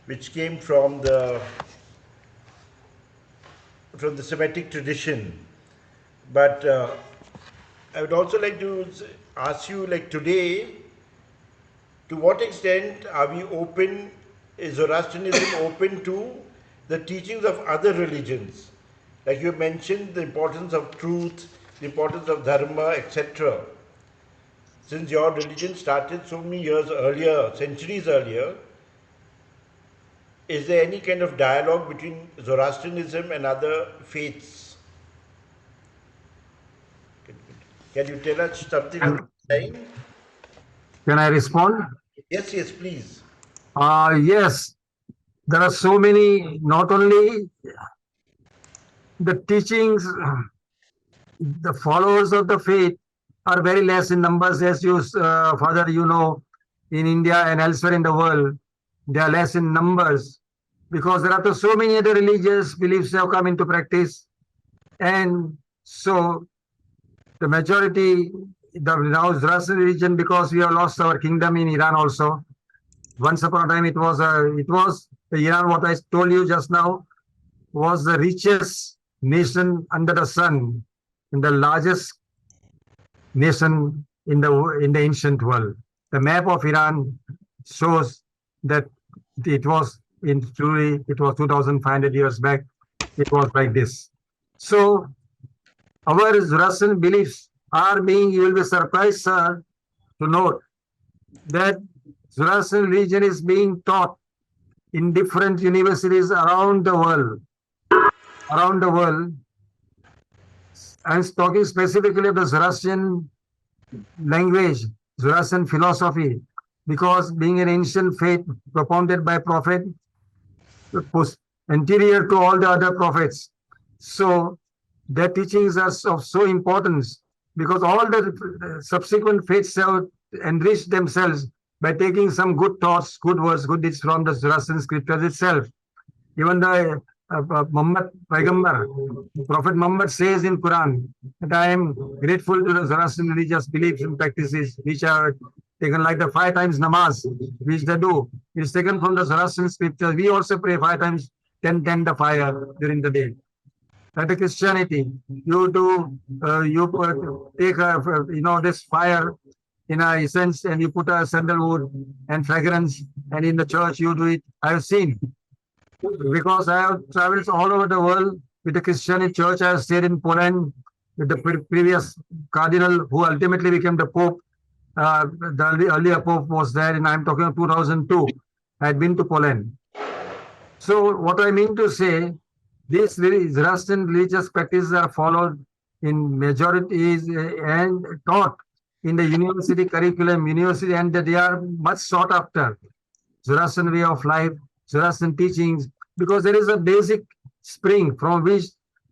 which came from the Semitic tradition. But I would also like to ask you, like today, to what extent are we open, is Zoroastrianism open to the teachings of other religions? Like you mentioned, the importance of truth, the importance of dharma, etc. Since your religion started so many years earlier, centuries earlier, is there any kind of dialogue between Zoroastrianism and other faiths? Can you tell us something about time? Can I respond? Yes, yes, please. Yes, there are so many, not only the teachings, the followers of the faith are very less in numbers, as you, Father, you know, in India and elsewhere in the world, they are less in numbers because there are so many other religious beliefs have come into practice. And so the majority, the now Zoroastrian religion, because we have lost our kingdom in Iran also. Once upon a time, it was the Iran. What I told you just now was the richest nation under the sun, and the largest nation in the ancient world. The map of Iran shows that it was in truly it was 2,500 years back. It was like this. So our Zoroastrian beliefs are being. You will be surprised, sir, to note that Zoroastrian religion is being taught in different universities around the world. Around the world, I'm talking specifically of the Zoroastrian language, Zoroastrian philosophy, because being an ancient faith propounded by prophet, anterior to all the other prophets. So their teachings are of so importance because all the subsequent faiths have enriched themselves by taking some good thoughts, good words, good deeds from the Zoroastrian scriptures itself. Even the Muhammad Paigambar, Prophet Muhammad says in Quran that I am grateful to the Zoroastrian religious beliefs and practices which are taken like the 5 times namaz, which they do. It's taken from the Zoroastrian scriptures. We also pray 5 times, 10 the fire during the day. Like the Christianity, you do, take this fire in a essence and you put a sandalwood and fragrance, and in the church you do it. I have seen. Because I have traveled all over the world with the Christian church. I have stayed in Poland with the previous cardinal who ultimately became the Pope. The earlier Pope was there, and I'm talking of 2002. I had been to Poland. So what I mean to say, these Zoroastrian religious practices are followed in majorities and taught in the university curriculum, university, and that they are much sought after. Zoroastrian way of life, Zoroastrian teachings, because there is a basic spring from which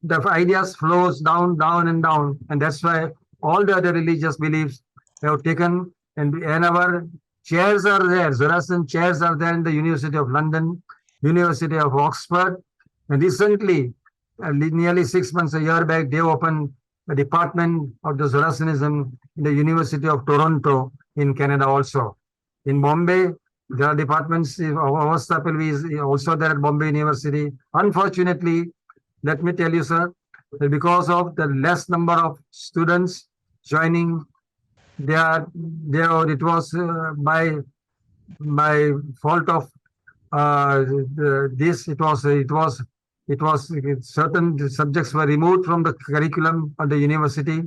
the ideas flows down, down, and down, and that's why all the other religious beliefs have taken, and our chairs are there. Zoroastrian chairs are there in the University of London, University of Oxford, and recently, nearly 6 months, a year back, they opened a department of the Zoroastrianism in the University of Toronto in Canada also. In Bombay, there are departments. Avastha is also there at Bombay University. Unfortunately, let me tell you, sir, that because of the less number of students joining, it was by fault of this. It was certain subjects were removed from the curriculum of the university.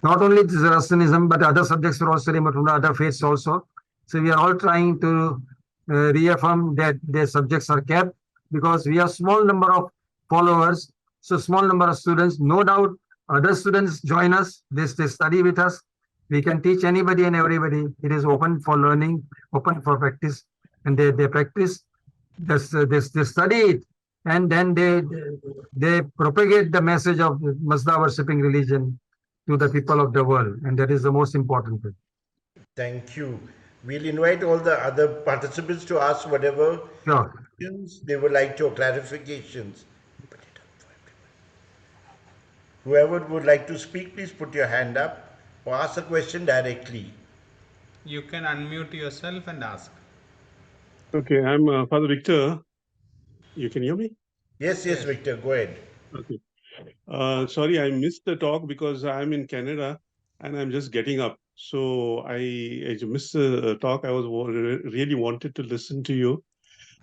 Not only Zoroastrianism, but other subjects were also removed from the other faiths also. So we are all trying to reaffirm that their subjects are kept because we have small number of followers, so small number of students. No doubt other students join us, they study with us. We can teach anybody and everybody. It is open for learning, open for practice, and they practice, they study it, and then they propagate the message of Mazda worshipping religion to the people of the world, and that is the most important thing. Thank you. We'll invite all the other participants to ask whatever Sure. questions they would like to, or clarifications. Whoever would like to speak, please put your hand up or ask a question directly. You can unmute yourself and ask. Okay, I'm Father Victor. You can hear me? Yes, Victor, go ahead. Okay. Sorry, I missed the talk because I'm in Canada and I'm just getting up. So I missed the talk. I was really wanted to listen to you.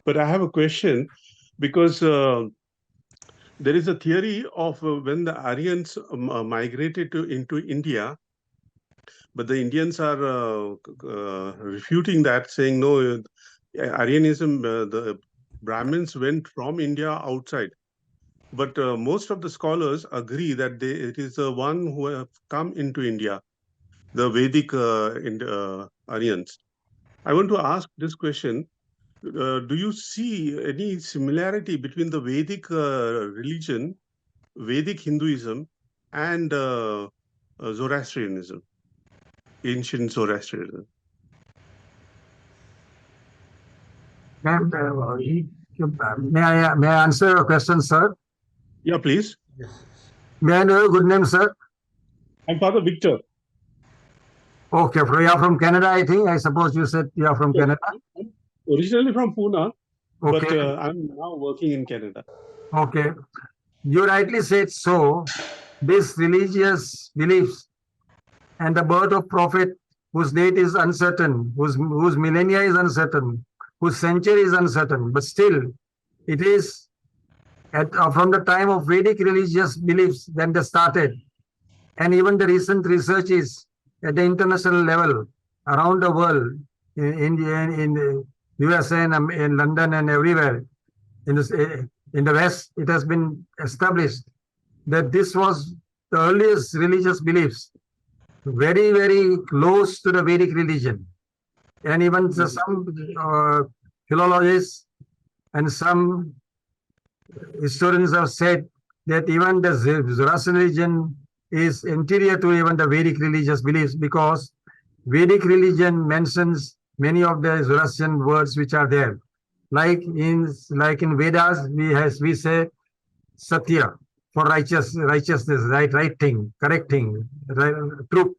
But I have a question because there is a theory of when the Aryans migrated into India, but the Indians are refuting that, saying no, Aryanism, the Brahmins went from India outside. But most of the scholars agree that it is the one who have come into India, the Vedic Aryans. I want to ask this question. Do you see any similarity between the Vedic religion, Vedic Hinduism, and Zoroastrianism, ancient Zoroastrianism? May I answer your question, sir? Yeah, please. Yes. May I know your good name, sir? I'm Father Victor. Okay, you are from Canada, I think. I suppose you said you are from Yes, Canada. I'm originally from Pune, but Okay, I'm now working in Canada. okay. You rightly said so. These religious beliefs and the birth of prophet whose date is uncertain, whose millennia is uncertain, whose century is uncertain, but still it is from the time of Vedic religious beliefs then they started. And even the recent researches at the international level around the world, in the USA and in London and everywhere, in the West, it has been established that this was the earliest religious beliefs, very, very close to the Vedic religion. And even some philologists and some historians have said that even the Zoroastrian religion is interior to even the Vedic religious beliefs, because Vedic religion mentions many of the Zoroastrian words which are there. Like in Vedas, we say Satya for righteousness, right thing, correct thing, right,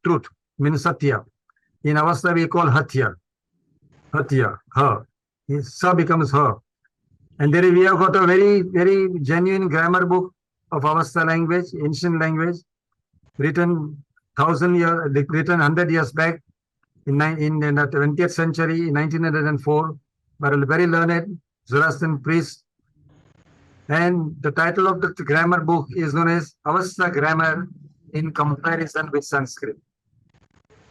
truth means Satya. In Avesta we call Hatya, her. Sa becomes her. And there we have got a very, very genuine grammar book of Avesta language, ancient language, written 100 years back in the 20th century, in 1904, by a very learned Zoroastrian priest. And the title of the grammar book is known as Avesta Grammar in Comparison with Sanskrit.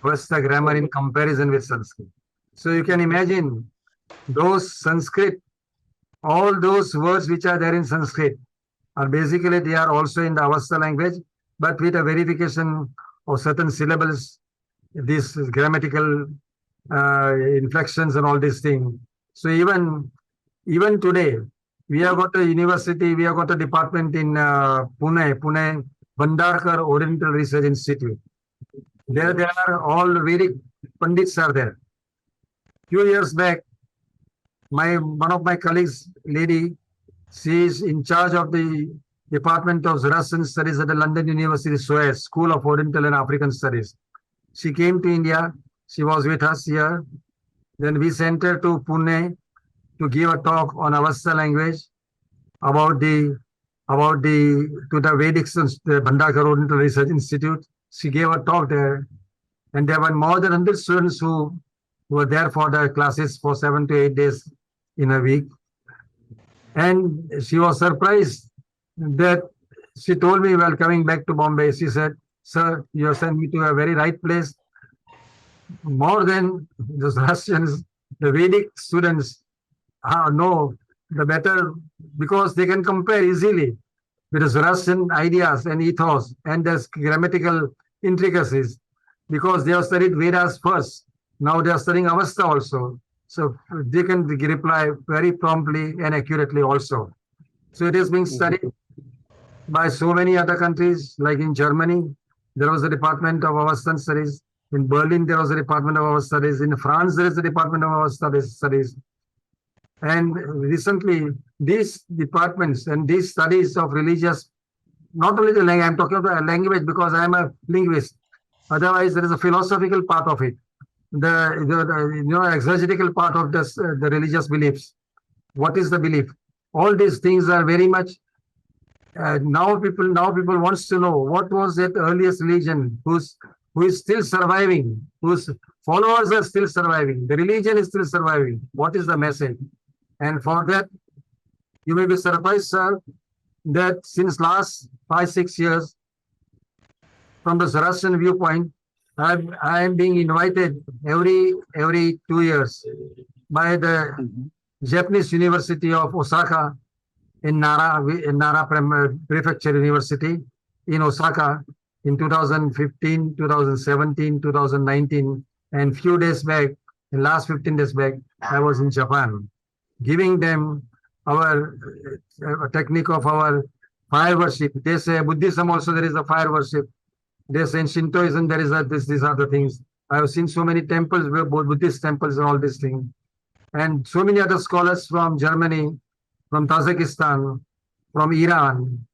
Avesta Grammar in Comparison with Sanskrit. So you can imagine those Sanskrit, all those words which are there in Sanskrit are basically, they are also in the Avesta language, but with a verification of certain syllables, these grammatical inflections and all these things. So even today, we have got a university, we have got a department in Pune, Bhandarkar Oriental Research Institute. There are all Vedic Pandits are there. Few years back, one of my colleagues, lady, she is in charge of the Department of Zoroastrian Studies at the London University SOAS, School of Oriental and African Studies. She came to India. She was with us here. Then we sent her to Pune to give a talk on Avesta language about the Vedic, the Bhandarkar Oriental Research Institute. She gave a talk there, and there were more than 100 students who were there for the classes for 7 to 8 days in a week. And she was surprised that she told me while coming back to Bombay, she said, "Sir, you have sent me to a very right place. More than the Zoroastrians, the Vedic students know the better, because they can compare easily with the Zoroastrian ideas and ethos and the grammatical intricacies, because they have studied Vedas first. Now they are studying Avesta also. So they can reply very promptly and accurately also. So it is being studied by so many other countries, like in Germany, there was a Department of Avestan Studies. In Berlin, there was a Department of Avestan Studies. In France, there is a Department of Avestan Studies. And recently, these departments and these studies of religious, not only the language, I'm talking about language because I'm a linguist. Otherwise, there is a philosophical part of it, the exegetical part of this, the religious beliefs. What is the belief? All these things are very much now people wants to know what was that earliest religion who is still surviving, whose followers are still surviving, the religion is still surviving. What is the message? And for that, you may be surprised, sir, that since last 5-6 years, from the Zoroastrian viewpoint, I am being invited every 2 years by the Japanese University of Osaka in Nara Prefecture University in Osaka in 2015, 2017, 2019, and few days back, in last 15 days back, I was in Japan, giving them our technique of our fire worship. They say Buddhism also there is a fire worship. They say in Shintoism there is these are the things. I have seen so many temples, Buddhist temples and all these things. And so many other scholars from Germany, from Tajikistan, from Iran,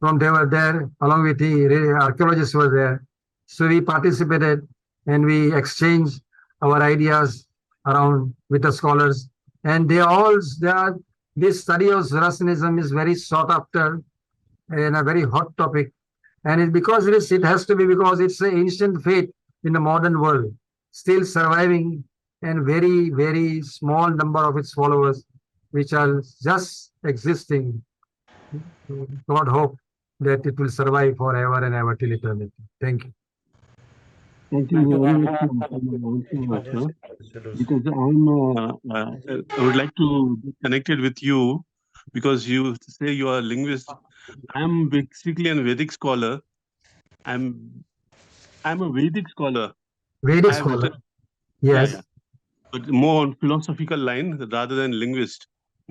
they were there along with the archaeologists were there. So we participated and we exchanged our ideas around with the scholars. And this study of Zoroastrianism is very sought after and a very hot topic. And it has to be because it's an ancient faith in the modern world, still surviving, and very, very small number of its followers, which are just existing. God hope that it will survive forever and ever till eternity. Thank you. Thank you very much sir. Because I would like to be connected with you because you say you are a linguist. I'm basically a Vedic scholar. I'm a Vedic scholar. Vedic I have scholar. written, Yes. but more on philosophical line rather than linguist.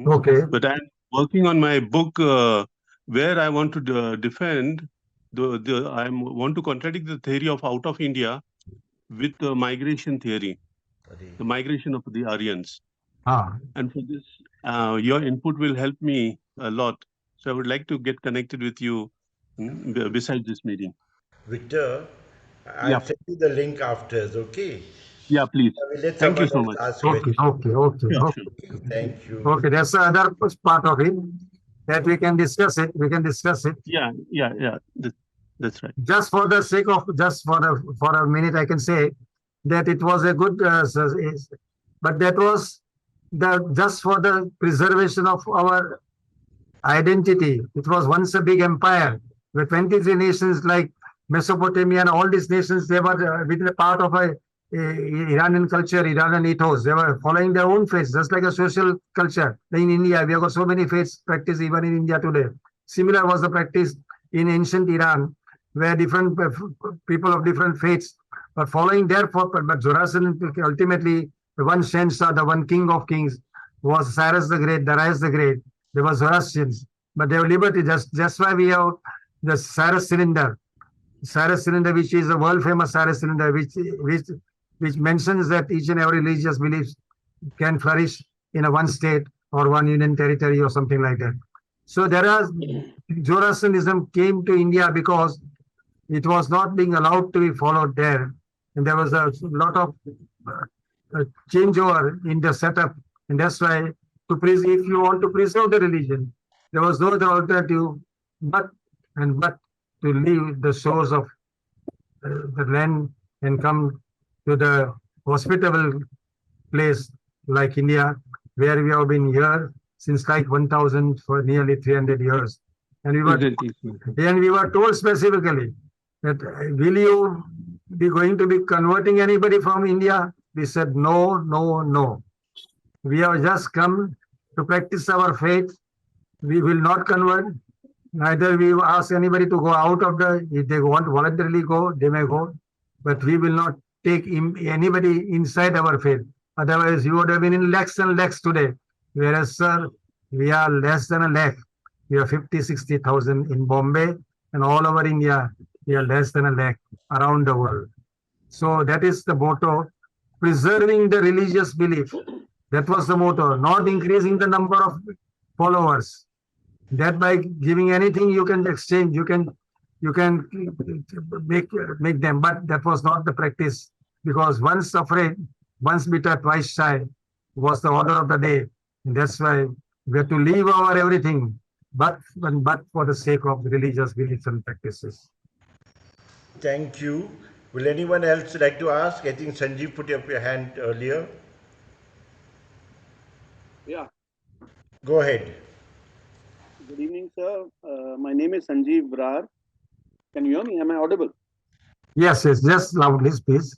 Okay. But I'm working on my book where I want to defend I want to contradict the theory of out of India with the migration theory, the migration of the Aryans. And for this, your input will help me a lot. So I would like to get connected with you besides this meeting. Victor, I'll Yeah. send you the link after, okay? Yeah, please. We'll let Thank you someone so else much. ask Okay. questions. Sure, sure. Okay, thank you. Okay. That's the other part of it that we can discuss it. We can discuss it. Yeah. That's right. Just for the sake of for a minute, I can say that it was a good, but that was just for the preservation of our identity. It was once a big empire with 23 nations like Mesopotamia and all these nations. They were within a part of a Iranian culture, Iranian ethos. They were following their own faiths, just like a social culture. In India, we have got so many faiths practiced even in India today. Similar was the practice in ancient Iran, where different people of different faiths were following their purpose. But Zoroastrian, ultimately, the one Shenshah, the one king of kings, was Cyrus the Great, Darius the Great. They were Zoroastrians, but they were liberty. Just why we have the Cyrus cylinder, which is a world famous Cyrus cylinder, which mentions that each and every religious belief can flourish in a one state or one union territory or something like that. So Zoroastrianism came to India because it was not being allowed to be followed there, and there was a lot of changeover in the setup, and that's why if you want to preserve the religion, there was no other alternative but to leave the shores of the land and come to the hospitable place like India, where we have been here since like 1000 for nearly 300 years. And we were told specifically that will you be going to be converting anybody from India? We said no, no, no. We have just come to practice our faith. We will not convert. Neither we ask anybody to go out of if they want to voluntarily go, they may go. But we will not take anybody inside our faith. Otherwise, you would have been in lakhs and lakhs today. Whereas, sir, we are less than a lakh. We are 50, 60,000 in Bombay, and all over India, we are less than a lakh around the world. So that is the motto, preserving the religious belief. That was the motto, not increasing the number of followers. That by giving anything you can exchange, you can make them, but that was not the practice, because once afraid, once bitter, twice shy was the order of the day. And that's why we have to leave our everything, but for the sake of religious beliefs and practices. Thank you. Will anyone else like to ask? I think Sanjeev put up your hand earlier. Yeah. Go ahead. Good evening, sir. My name is Sanjeev Brar. Can you hear me? Am I audible? Yes, just loudly, please.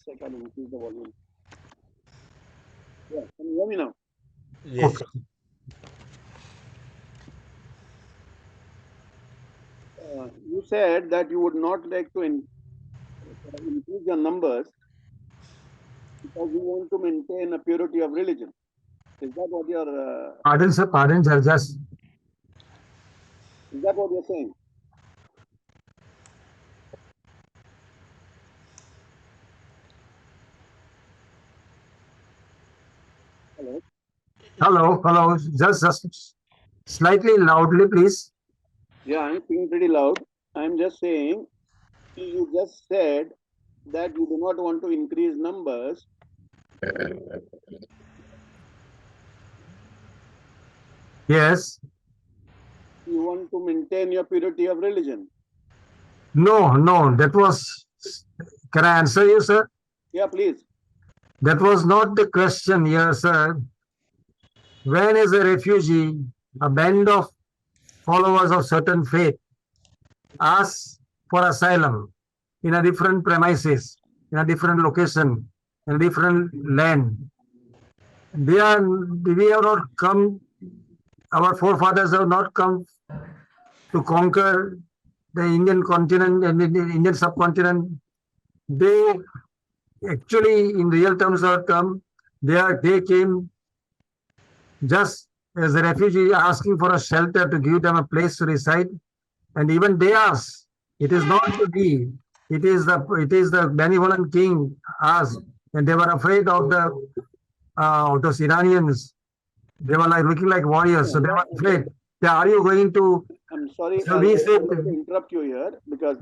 Second, increase the volume. Yeah, can you hear me now? Yes. Okay. You said that you would not like to increase your numbers because you want to maintain a purity of religion. Is that what you're? Pardon, sir. Just. Is that what you're saying? Hello. Hello. Just slightly loudly, please. Yeah, I'm speaking pretty loud. I'm just saying, you just said that you do not want to increase numbers. Yes. You want to maintain your purity of religion. No, no, that was, can I answer you, sir? Yeah, please. That was not the question here, sir. When is a refugee, a band of followers of certain faith, asks for asylum in a different premises, in a different location, in a different land, we have not come, our forefathers have not come to conquer the Indian continent and the Indian subcontinent. They actually, in real terms or term, they came just as a refugee asking for a shelter to give them a place to reside. And even they ask, it is not the we, it is the benevolent king asked, and they were afraid of those Iranians. They were like looking like warriors, so they were afraid. Are you going to? I'm sorry, So we said, I'll interrupt you here because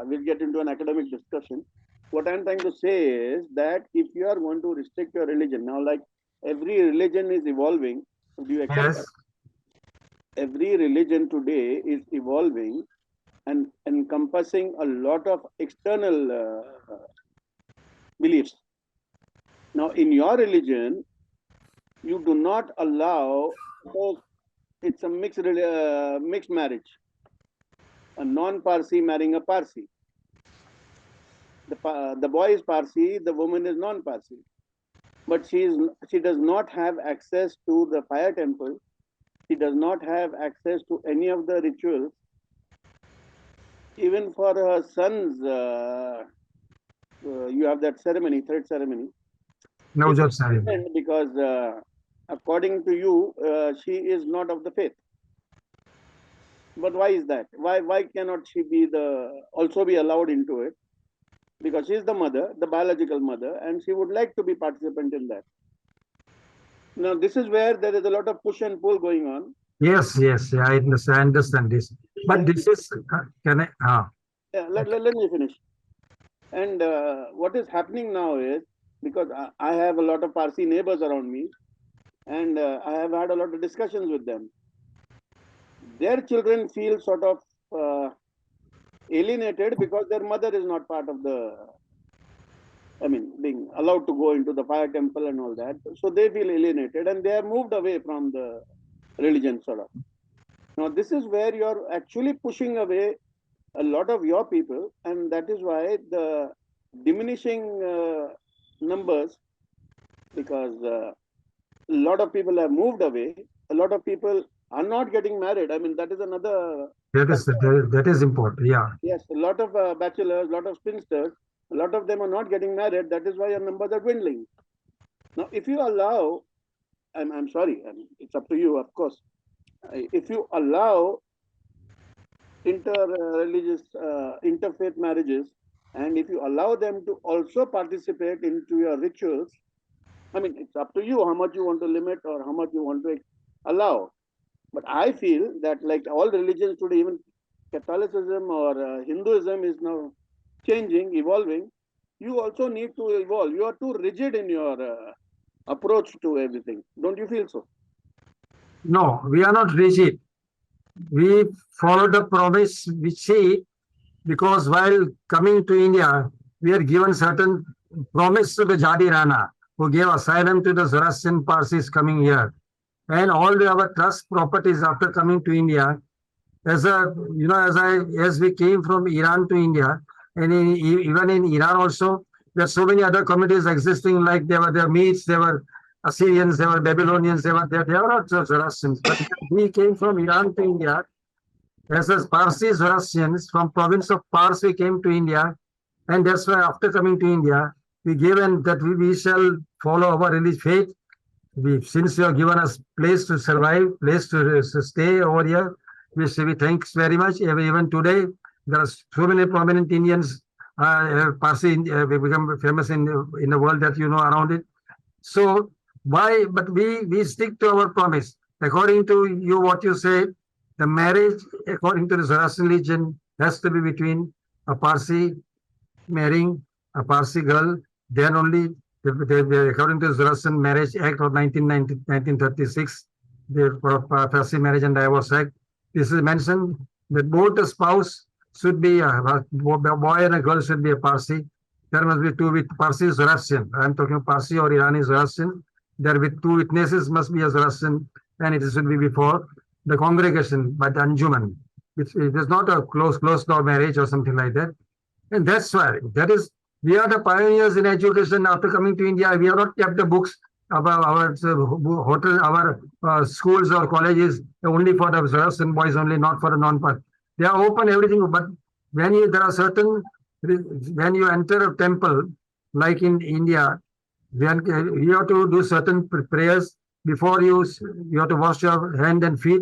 we'll get into an academic discussion. What I'm trying to say is that if you are going to restrict your religion, now like every religion is evolving, do you accept yes, that? Every religion today is evolving and encompassing a lot of external beliefs. Now, in your religion, you do not allow, suppose it's a mixed marriage, a non-Parsi marrying a Parsi. The boy is Parsi, the woman is non-Parsi, but she does not have access to the fire temple. She does not have access to any of the rituals. Even for her sons, you have that ceremony, third ceremony. no job, sorry. Because according to you, she is not of the faith. But why is that? Why cannot she also be allowed into it? Because she is the mother, the biological mother, and she would like to be participant in that. Now, this is where there is a lot of push and pull going on. Yes, yes, yeah, I understand this. But And this is, can I? yeah, let me finish. And what is happening now is, because I have a lot of Parsi neighbors around me, and I have had a lot of discussions with them. Their children feel sort of alienated because their mother is not part of being allowed to go into the fire temple and all that. So they feel alienated and they have moved away from the religion sort of. Now, this is where you're actually pushing away a lot of your people, and that is why the diminishing numbers, because a lot of people have moved away, a lot of people are not getting married. That is another. That is important. Yeah. Yes, a lot of bachelors, a lot of spinsters, a lot of them are not getting married. That is why your numbers are dwindling. Now, if you allow, I'm sorry, it's up to you, of course. If you allow inter-religious, interfaith marriages, and if you allow them to also participate into your rituals, it's up to you how much you want to limit or how much you want to allow. But I feel that like all religions today, even Catholicism or Hinduism is now changing, evolving. You also need to evolve. You are too rigid in your approach to everything. Don't you feel so? No, we are not rigid. We follow the promise we see, because while coming to India, we are given certain promise to the Jadi Rana, who gave asylum to the Zoroastrian Parsis coming here. And all our trust properties after coming to India, as we came from Iran to India, and even in Iran also, there are so many other communities existing, like there were Medes, there were Assyrians, there were Babylonians, they were not Zoroastrians. But we came from Iran to India as Parsi Zoroastrians from province of Pars. We came to India, and that's why after coming to India, we given that we shall follow our religious faith. Since you have given us place to survive, place to stay over here, we say we thanks very much. Even today, there are so many prominent Indians, Parsi, we become famous in the world that you know around it. So why? But we stick to our promise. According to you, what you say, The marriage, according to the Zoroastrian religion, has to be between a Parsi marrying a Parsi girl. Then only, according to the Zoroastrian Marriage Act of 1936, the Parsi Marriage and Divorce Act, this is mentioned that both the spouse should be a boy and a girl should be a Parsi. There must be two with Parsi Zoroastrian. I am talking Parsi or Iranian Zoroastrian. There with two witnesses must be a Zoroastrian, and it should be before the congregation by the Anjuman. It is not a closed door marriage or something like that. And that's why we are the pioneers in education. After coming to India, we have not kept the books about our hotel, our schools or colleges only for the Zoroastrian boys only, not for the non-part. They are open everything, but when you enter a temple, like in India, then you have to do certain prayers before you have to wash your hand and feet,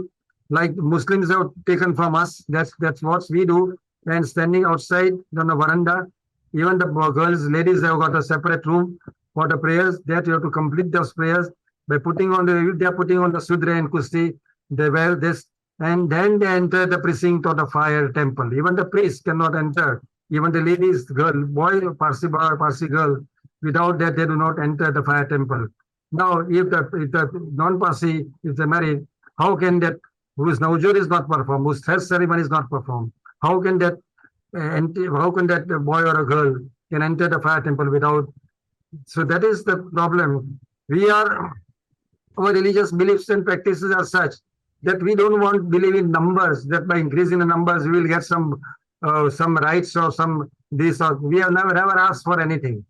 like Muslims have taken from us. That's what we do. And standing outside on the veranda, even the girls, ladies have got a separate room for the prayers. That you have to complete those prayers by putting on the Sudra and Kusti. They wear this, and then they enter the precinct of the fire temple. Even the priest cannot enter. Even the ladies, boy, Parsi girl, without that they do not enter the fire temple. Now, if the non-Parsi, if they married, how can that, whose naujur is not performed, whose first ceremony is not performed, how can that boy or a girl can enter the fire temple without? So that is the problem. Our religious beliefs and practices are such that we don't want to believe in numbers, that by increasing the numbers we will get some rights or some this, or we have never asked for anything.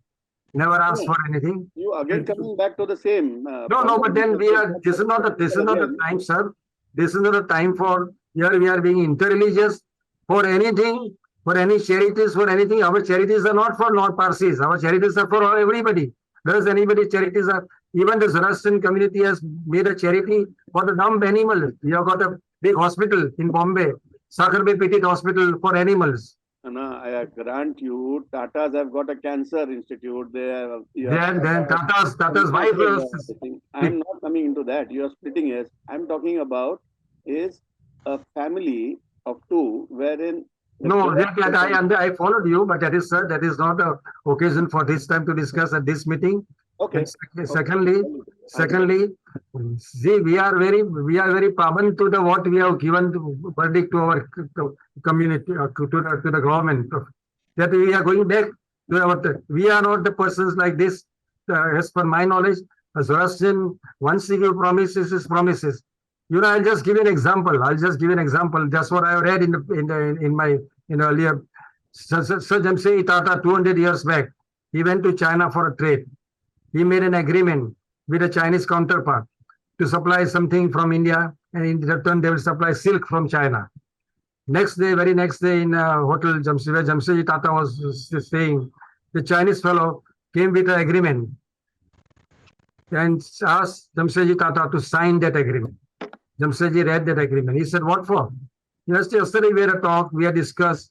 Never asked for anything. You again coming back to the same. No, but then this is not the time, sir. This is not a time for, here we are being interreligious for anything, for any charities, for anything. Our charities are not for non-Parsis. Our charities are for everybody. Does anybody charities are, even the Zoroastrian community has made a charity for the dumb animals. We have got a big hospital in Bombay, Sakarbe Petit Hospital for animals. I grant you, Tatas have got a cancer institute. Then Tata's wife was. I'm not coming into that. You are splitting hairs. I'm talking about is a family of two wherein. No, I followed you, but that is not the occasion for this time to discuss at this meeting. Okay. Secondly, see, we are very paban to the what we have given verdict to our community, to the government, that we are going back to we are not the persons like this. As per my knowledge, a Zoroastrian, once he gives promises, his promises. I'll just give you an example. That's what I read in my earlier. Sir Jamshedji Tata, 200 years back, he went to China for a trade. He made an agreement with a Chinese counterpart to supply something from India, and in return they will supply silk from China. Very next day in a hotel, where Jamshedji Tata was staying, the Chinese fellow came with an agreement and asked Jamshedji Tata to sign that agreement. Jamshedji read that agreement. He said, "What for?" Yesterday we had a talk, we had discussed.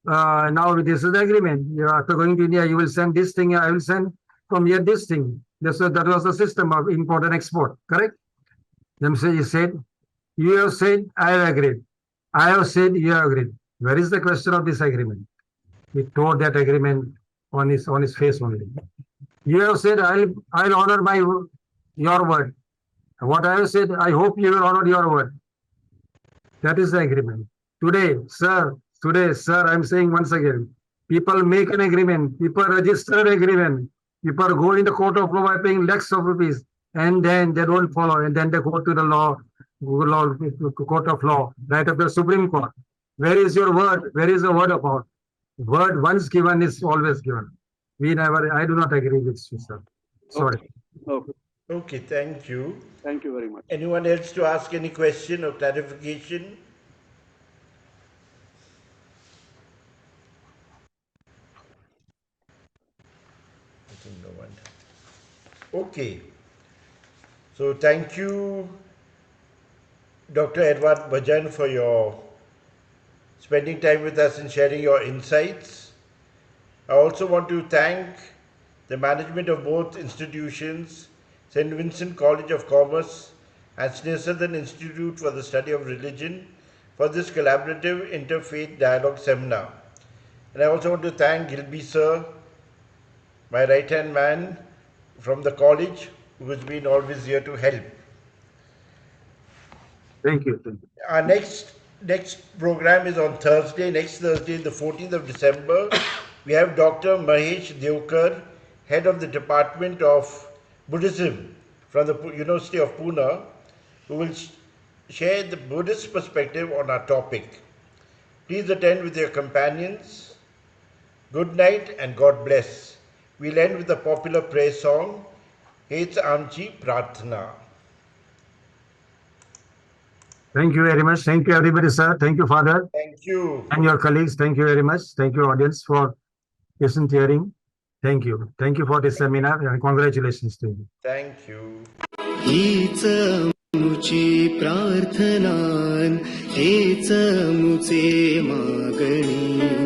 Now this is the agreement. After going to India, you will send this thing, I will send from here this thing. That was the system of import and export, correct? Jamshedji said, "You have said, I have agreed. I have said, you have agreed. Where is the question of this agreement?" He tore that agreement on his face only. "You have said, I'll honor your word. What I have said, I hope you will honor your word." That is the agreement. Today, sir, I'm saying once again, people make an agreement, people register an agreement, people go in the court of law by paying lakhs of rupees, and then they don't follow, and then they go to the court of law, right up the Supreme Court. Where is your word? Where is the word about? Word once given is always given. I do not agree with you, sir. Sorry. Okay, thank you. Thank you very much. Anyone else to ask any question or clarification? I think no one. Okay. So thank you, Dr. Ervad Bajan, for your spending time with us and sharing your insights. I also want to thank the management of both institutions, St. Vincent College of Commerce and Sneha Institute for the Study of Religion, for this collaborative interfaith dialogue seminar. And I also want to thank Gilby sir, my right-hand man from the college, who has been always here to help. Thank you. Thank you. Our next program is on Thursday, next Thursday, the 14th of December. We have Dr. Mahesh Devkar, head of the Department of Buddhism from the University of Pune, who will share the Buddhist perspective on our topic. Please attend with your companions. Good night and God bless. We'll end with a popular prayer song, Hets Amchi Prarthana. Thank you very much. Thank you, everybody, sir. Thank you, Father. Thank you. And your colleagues. Thank you very much. Thank you, audience, for patient hearing. Thank you. Thank you for this seminar and congratulations to you. Thank you. हीच मुची प्रार्थनान हेच मुचे मागणी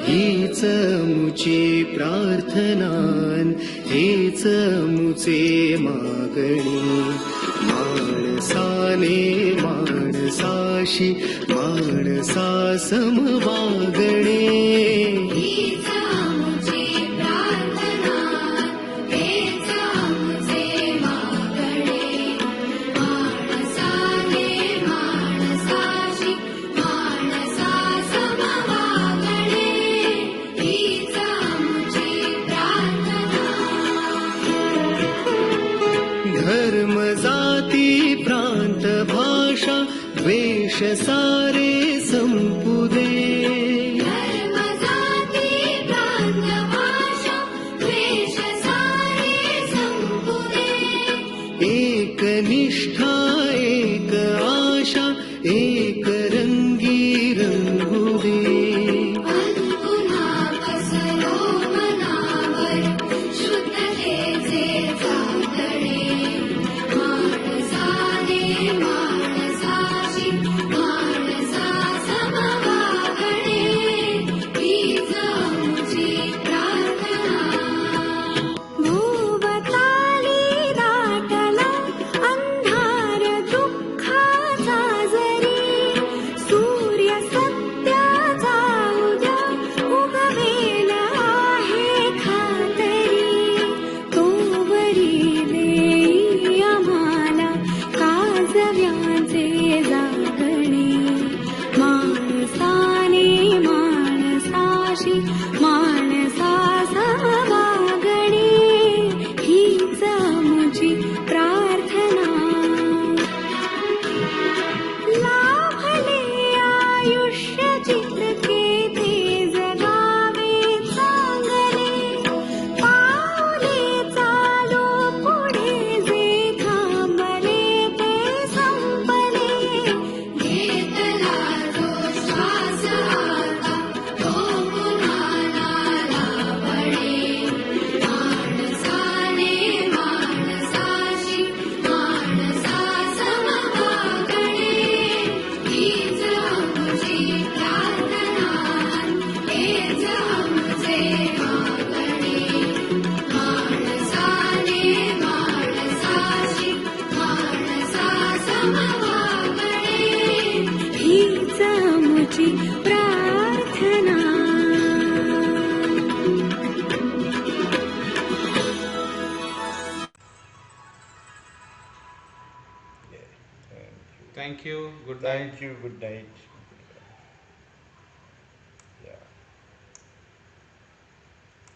हीच मुची प्रार्थनान हेच मुचे मागणी माणसाने माणसाशी माणसा समवागणे धर्म जाती प्रांत भाषा द्वेष सारे संपुदे धर्म जाती प्रांत भाषा द्वेष सारे संपुदे एक निष्ठा एक आशा एक रंगी रंगुदे Thank you. Good night. Thank you. Good night.